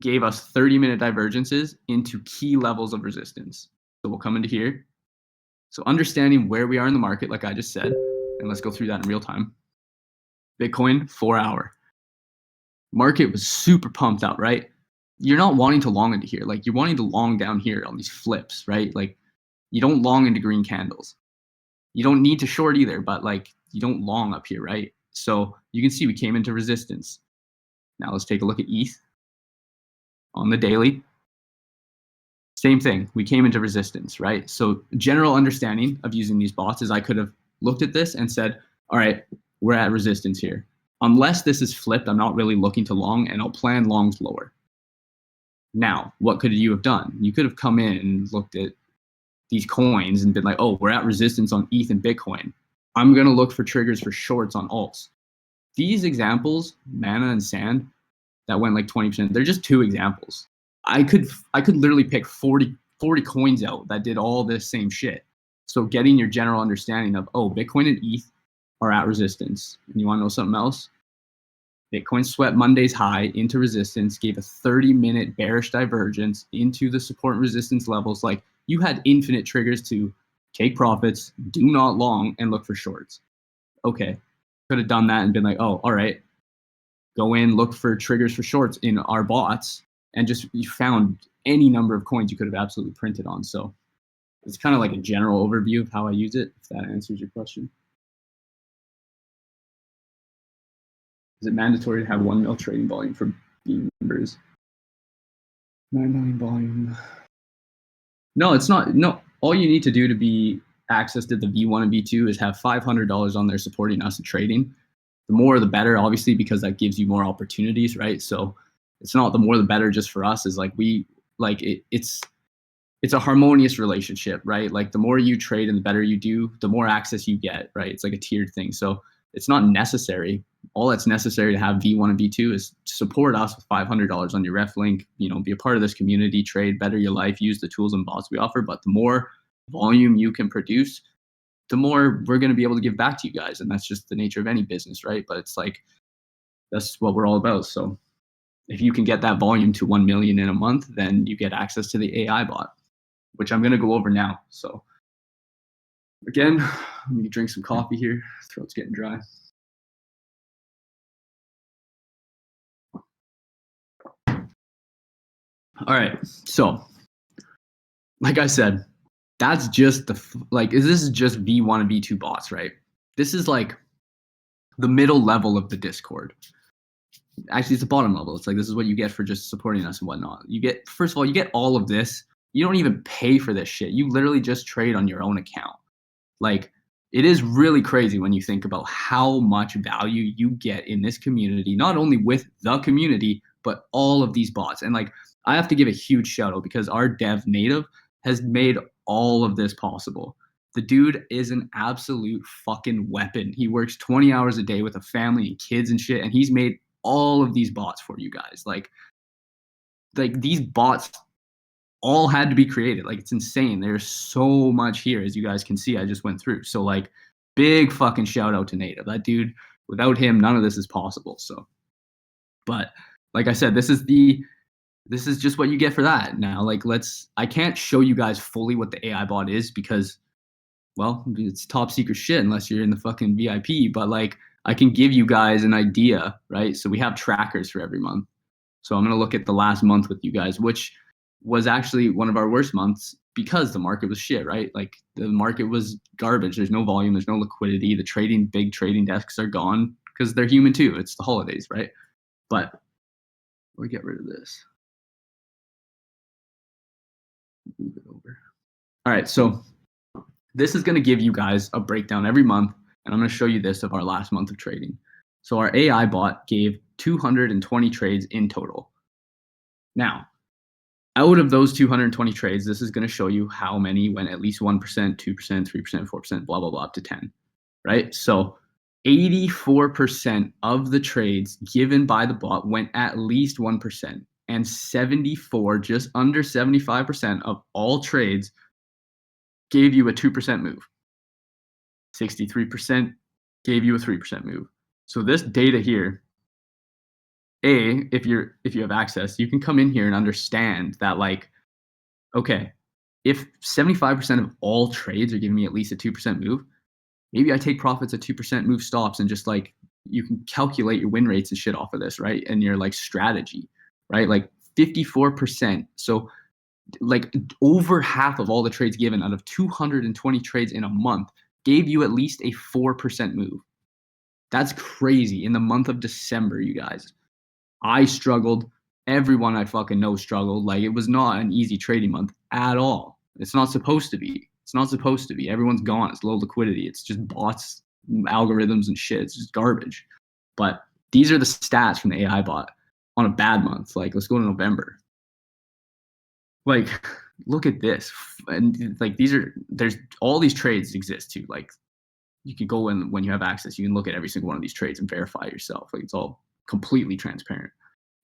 gave us 30-minute divergences into key levels of resistance. So we'll come into here. So understanding where we are in the market, like I just said, and let's go through that in real time. Bitcoin, 4-hour. Market was super pumped out, right? You're not wanting to long into here. Like, you're wanting to long down here on these flips, right? Like, you don't long into green candles. You don't need to short either, but like, you don't long up here, right? So you can see we came into resistance. Now let's take a look at ETH on the daily. Same thing, we came into resistance, right? So general understanding of using these bots is I could have looked at this and said, all right, we're at resistance here. Unless this is flipped, I'm not really looking to long, and I'll plan longs lower. Now, what could you have done? You could have come in and looked at these coins and been like, oh, we're at resistance on ETH and Bitcoin. I'm going to look for triggers for shorts on alts. These examples, Mana and Sand, that went like 20%, they're just two examples. I could literally pick 40 coins out that did all this same shit. So getting your general understanding of, oh, Bitcoin and ETH are at resistance. And you want to know something else? Bitcoin swept Monday's high into resistance, gave a 30-minute bearish divergence into the support and resistance levels. Like, you had infinite triggers to take profits, do not long, and look for shorts. Okay, could have done that and been like, oh, all right, go in, look for triggers for shorts in our bots, and just you found any number of coins you could have absolutely printed on. So it's kind of like a general overview of how I use it, if that answers your question. Is it mandatory to have 1 mil trading volume for being members? 9 million volume. No, it's not. No, all you need to do to be access to the V1 and V2 is have $500 on there supporting us in trading. The more the better, obviously, because that gives you more opportunities, right? So it's not the more the better just for us. Is like it's a harmonious relationship, right? Like, the more you trade and the better you do, the more access you get, right? It's like a tiered thing. So it's not necessary, all that's necessary to have V1 and V2 is support us with $500 on your ref link, be a part of this community, trade, better your life, use the tools and bots we offer. But the more volume you can produce, the more we're going to be able to give back to you guys. And that's just the nature of any business, right? But it's like, that's what we're all about. So if you can get that volume to 1 million in a month, then you get access to the AI bot, which I'm going to go over now. So again, let me drink some coffee here. Throat's getting dry. All right. So like I said, that's just this is just V1 and V2 bots, right? This is like the middle level of the Discord. Actually, it's the bottom level. It's like, this is what you get for just supporting us and whatnot. You get, first of all, you get all of this. You don't even pay for this shit. You literally just trade on your own account. Like, it is really crazy when you think about how much value you get in this community, not only with the community, but all of these bots. And like, I have to give a huge shout out because our dev native has made all of this possible. The dude is an absolute fucking weapon. He works 20 hours a day with a family and kids and shit, and he's made all of these bots for you guys. Like these bots all had to be created. Like, it's insane. There's so much here, as you guys can see. I just went through. So like, big fucking shout out to Native. That dude, without him, none of this is possible. So, but like I said, this is just what you get for that. Now, like, I can't show you guys fully what the AI bot is because, well, it's top secret shit unless you're in the fucking VIP. But like, I can give you guys an idea, right? So we have trackers for every month. So I'm going to look at the last month with you guys, which was actually one of our worst months because the market was shit, right? Like, the market was garbage. There's no volume. There's no liquidity. The big trading desks are gone because they're human too. It's the holidays, right? But we'll get rid of this. Move it over. All right. So this is going to give you guys a breakdown every month. And I'm going to show you this of our last month of trading. So our AI bot gave 220 trades in total. Now, out of those 220 trades, this is going to show you how many went at least 1%, 2%, 3%, 4%, blah, blah, blah, up to 10, right? So 84% of the trades given by the bot went at least 1%, and 74, just under 75% of all trades gave you a 2% move. 63% gave you a 3% move. So this data here, if you have access, you can come in here and understand that, like, okay, if 75% of all trades are giving me at least a 2% move, maybe I take profits at 2% move stops, and just like, you can calculate your win rates and shit off of this, right? And your like strategy, right? Like 54%. So like, over half of all the trades given out of 220 trades in a month gave you at least a 4% move. That's crazy. In the month of December, you guys, I struggled. Everyone I fucking know struggled. Like, it was not an easy trading month at all. It's not supposed to be. It's not supposed to be. Everyone's gone. It's low liquidity. It's just bots, algorithms, and shit. It's just garbage. But these are the stats from the AI bot on a bad month. Like, let's go to November. Like, look at this. And like, there's all these trades exist too. Like, you can go in when you have access, you can look at every single one of these trades and verify yourself. Like, it's all completely transparent.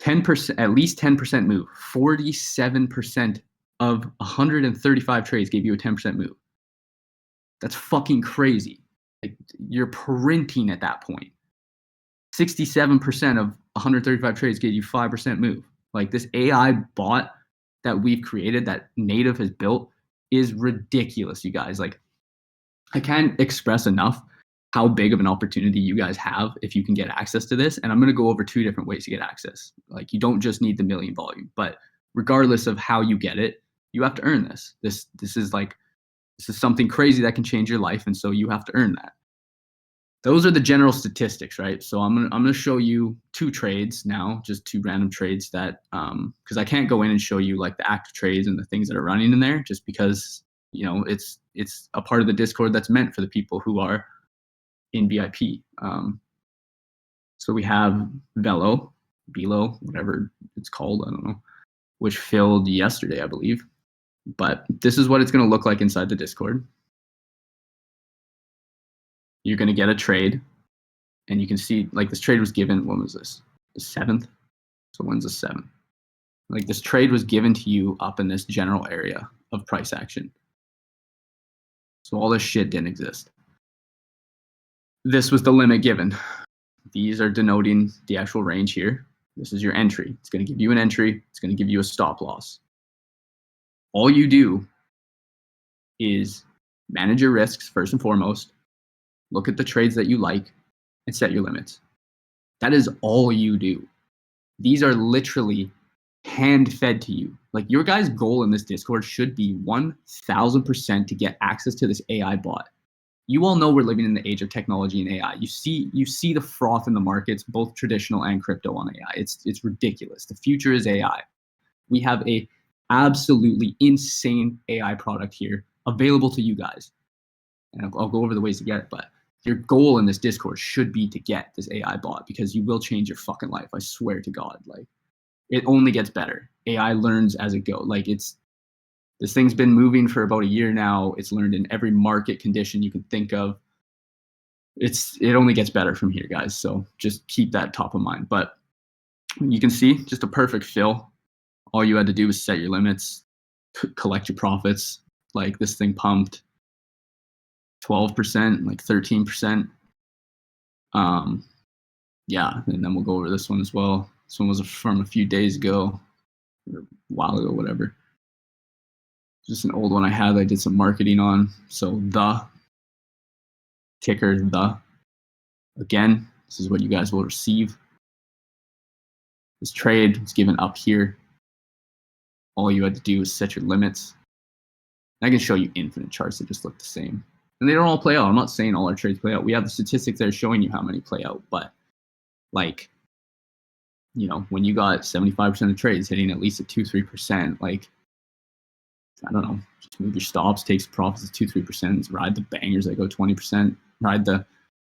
10%, at least 10% move. 47% of 135 trades gave you a 10% move. That's fucking crazy. Like, you're printing at that point. 67% of 135 trades gave you 5% move. Like, this AI bot that we've created, that Native has built, is ridiculous, you guys. Like, I can't express enough how big of an opportunity you guys have if you can get access to this. And I'm going to go over 2 different ways to get access. Like, you don't just need the million volume, but regardless of how you get it, you have to earn this. This is something crazy that can change your life, and so you have to earn that. Those are the general statistics, right? So I'm gonna show you 2 trades now, just 2 random trades that because I can't go in and show you like the active trades and the things that are running in there, just because, you know, it's a part of the Discord that's meant for the people who are in VIP. So we have Velo, whatever it's called, I don't know, which filled yesterday, I believe. But this is what it's going to look like inside the Discord. You're going to get a trade, And you can see like this trade was given, when was this? The 7th? So when's the 7th? Like this trade was given to you up in this general area of price action. So all this shit didn't exist. This was the limit given. These are denoting the actual range here. This is your entry. It's going to give you an entry. It's going to give you a stop loss. All you do is manage your risks first and foremost, look at the trades that you like, and set your limits. That is all you do. These are literally hand-fed to you. Like your guy's goal in this Discord should be 1,000% to get access to this AI bot. You all know we're living in the age of technology and AI. You see the froth in the markets, both traditional and crypto on AI. It's ridiculous. The future is AI. We have a absolutely insane AI product here available to you guys. And I'll go over the ways to get it, but your goal in this Discord should be to get this AI bot because you will change your fucking life. I swear to God. Like it only gets better. AI learns as it goes. Like this thing's been moving for about a year now. It's learned in every market condition you can think of. It only gets better from here, guys. So just keep that top of mind. But you can see just a perfect fill. All you had to do was set your limits, collect your profits. Like this thing pumped 12%, like 13%. Yeah, and then we'll go over this one as well. This one was from a few days ago, or a while ago, whatever. Just an old one I had. I did some marketing on. So the ticker, the. Again, this is what you guys will receive. This trade is given up here. All you had to do is set your limits. I can show you infinite charts that just look the same. And they don't all play out. I'm not saying all our trades play out. We have the statistics that are showing you how many play out. But like, you know, when you got 75% of trades hitting at least at 2-3%, like, I don't know, just move your stops, take some profits at 2-3%, ride the bangers that go 20%, ride the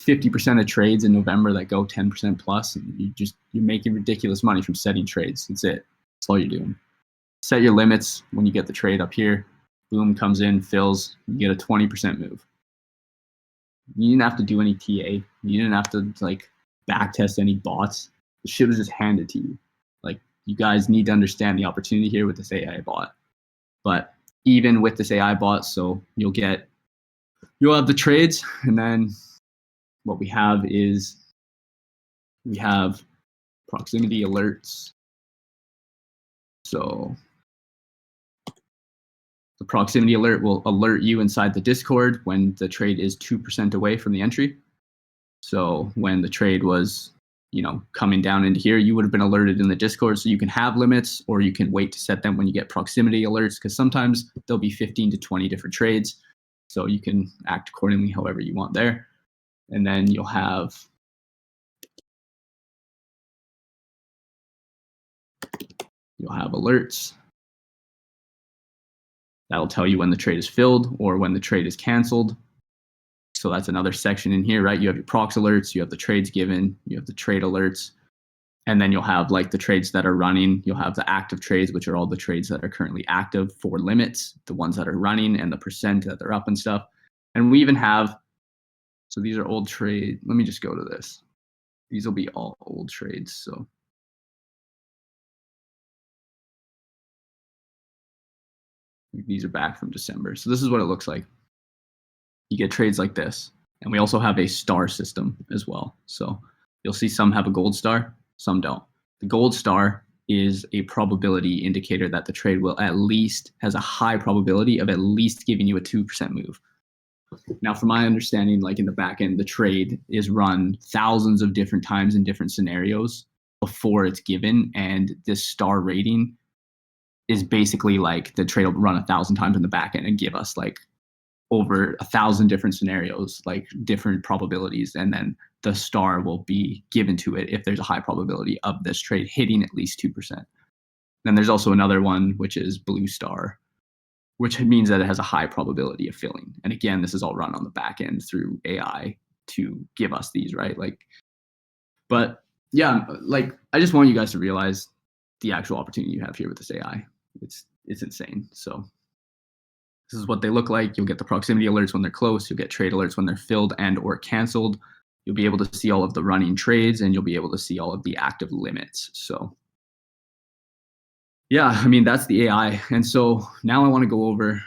50% of trades in November that go 10% plus, and you're making ridiculous money from setting trades. That's it. That's all you're doing. Set your limits when you get the trade up here. Boom, comes in, fills, you get a 20% move. You didn't have to do any TA. You didn't have to like back test any bots. The shit was just handed to you. Like you guys need to understand the opportunity here with this AI bot. But even with this AI bot, so you'll have the trades, and then what we have is we have proximity alerts. So the proximity alert will alert you inside the Discord when the trade is 2% away from the entry. So when the trade was, you know, coming down into here, you would have been alerted in the Discord. So you can have limits, or you can wait to set them when you get proximity alerts, because sometimes there'll be 15 to 20 different trades. So you can act accordingly however you want there. And then you'll have alerts. That'll tell you when the trade is filled or when the trade is canceled. So that's another section in here, right? You have your prox alerts, you have the trades given, you have the trade alerts, and then you'll have like the trades that are running. You'll have the active trades, which are all the trades that are currently active for limits, the ones that are running and the percent that they're up and stuff. And we even have, so these are old trade. Let me just go to this. These will be all old trades. So these are back from December. So this is what it looks like. You get trades like this. And we also have a star system as well. So you'll see some have a gold star, some don't. The gold star is a probability indicator that the trade will has a high probability of at least giving you a 2% move. Now, from my understanding, like in the back end, the trade is run thousands of different times in different scenarios before it's given. And this star rating is basically like the trade will run 1,000 times in the back end and give us like over 1,000 different scenarios, like different probabilities. And then the star will be given to it if there's a high probability of this trade hitting at least 2%. Then there's also another one, which is blue star, which means that it has a high probability of filling. And again, this is all run on the back end through AI to give us these, right? Like, but yeah, like I just want you guys to realize the actual opportunity you have here with this AI. It's insane. So this is what they look like. You'll get the proximity alerts when they're close. You'll get trade alerts when they're filled and or canceled. You'll be able to see all of the running trades, and you'll be able to see all of the active limits. So yeah, I mean, that's the AI. And so now I want to go over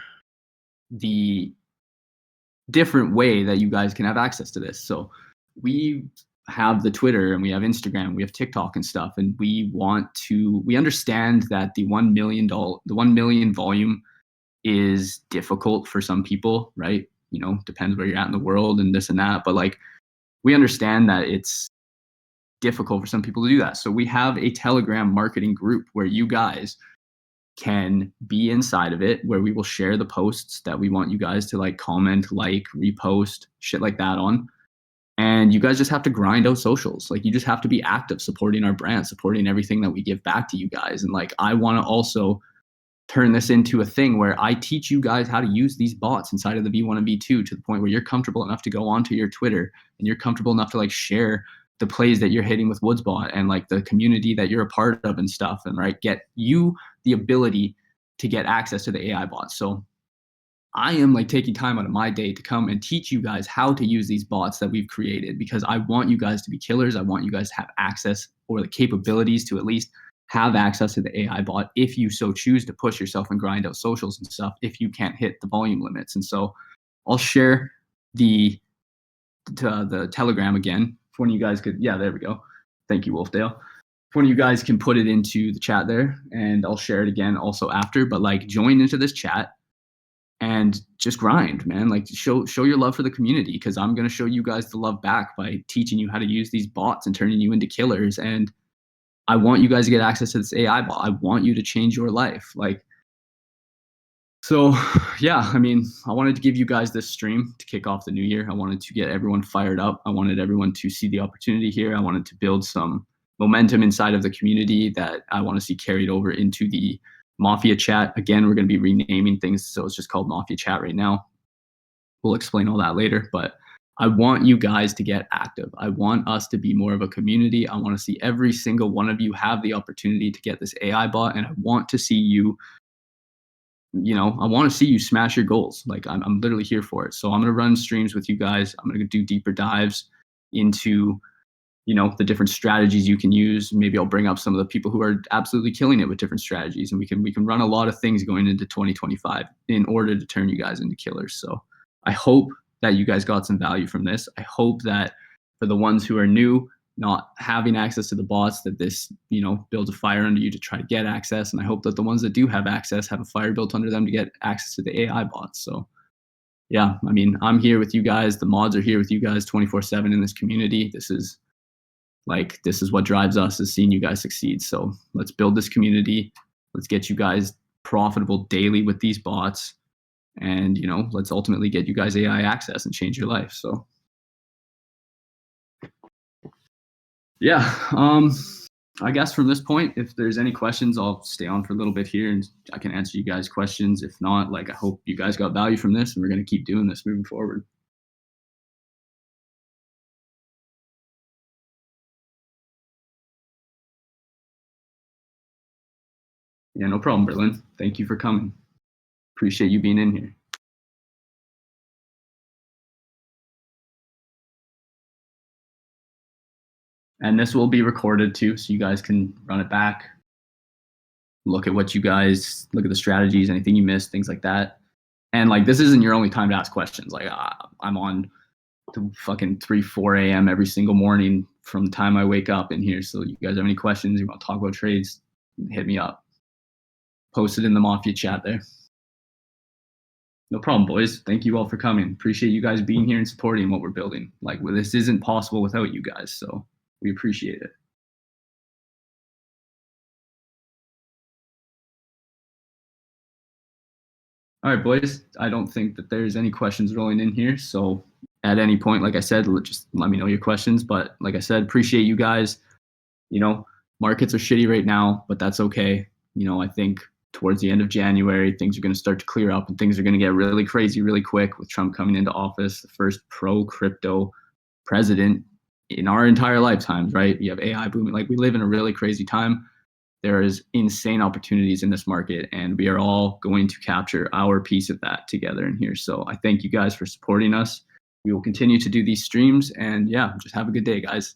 the different way that you guys can have access to this. So we have the Twitter and we have Instagram, we have TikTok and stuff, and we understand that the $1 million volume is difficult for some people, right? Depends where you're at in the world and this and that, but like we understand that it's difficult for some people to do that. So we have a Telegram marketing group where you guys can be inside of it, where we will share the posts that we want you guys to like comment, like, repost, shit like that on. And you guys just have to grind out socials. Like, you just have to be active, supporting our brand, supporting everything that we give back to you guys. And like, I want to also turn this into a thing where I teach you guys how to use these bots inside of the V1 and V2 to the point where you're comfortable enough to go onto your Twitter and you're comfortable enough to like share the plays that you're hitting with Woodsbot and like the community that you're a part of and stuff, and right, get you the ability to get access to the AI bots. So I am like taking time out of my day to come and teach you guys how to use these bots that we've created, because I want you guys to be killers. I want you guys to have access, or the capabilities to at least have access to the AI bot if you so choose to push yourself and grind out socials and stuff if you can't hit the volume limits. And so I'll share the Telegram again. If one of you guys could, yeah, there we go. Thank you, Wolfdale. If one of you guys can put it into the chat there, and I'll share it again also after, but like join into this chat and just grind, man. Like show your love for the community, because I'm going to show you guys the love back by teaching you how to use these bots and turning you into killers. And I want you guys to get access to this AI bot. I want you to change your life. Like, so yeah, I mean, I wanted to give you guys this stream to kick off the new year. I wanted to get everyone fired up. I wanted everyone to see the opportunity here. I wanted to build some momentum inside of the community that I want to see carried over into the Mafia chat. Again, we're going to be renaming things, so it's just called Mafia chat right now. We'll explain all that later, but I want you guys to get active. I want us to be more of a community. I want to see every single one of you have the opportunity to get this AI bot, and I want to see you, I want to see you smash your goals. Like I'm literally here for it. So I'm going to run streams with you guys. I'm going to do deeper dives into, the different strategies you can use. Maybe I'll bring up some of the people who are absolutely killing it with different strategies, and we can run a lot of things going into 2025 in order to turn you guys into killers. So I hope that you guys got some value from this. I hope that for the ones who are new, not having access to the bots, that this, builds a fire under you to try to get access. And I hope that the ones that do have access have a fire built under them to get access to the AI bots. So yeah, I mean, I'm here with you guys. The mods are here with you guys 24/7 in this community. This is what drives us, is seeing you guys succeed. So let's build this community. Let's get you guys profitable daily with these bots. And, let's ultimately get you guys AI access and change your life. So yeah, I guess from this point, if there's any questions, I'll stay on for a little bit here and I can answer you guys' questions. If not, like, I hope you guys got value from this, and we're going to keep doing this moving forward. Yeah, no problem, Berlin. Thank you for coming. Appreciate you being in here. And this will be recorded too, so you guys can run it back, look at the strategies, anything you missed, things like that. And like, this isn't your only time to ask questions. Like, I'm on to fucking 4 a.m. every single morning from the time I wake up in here. So you guys have any questions, you want to talk about trades, hit me up. Post it in the Mafia chat there. No problem, boys. Thank you all for coming. Appreciate you guys being here and supporting what we're building. Like, this isn't possible without you guys, so we appreciate it. All right, boys. I don't think that there's any questions rolling in here. So at any point, like I said, just let me know your questions. But like I said, appreciate you guys. Markets are shitty right now, but that's okay. I think towards the end of January, things are going to start to clear up and things are going to get really crazy really quick with Trump coming into office, the first pro-crypto president in our entire lifetimes, right? You have AI booming. Like, we live in a really crazy time. There is insane opportunities in this market, and we are all going to capture our piece of that together in here. So I thank you guys for supporting us. we will continue to do these streams. And yeah, just have a good day, guys.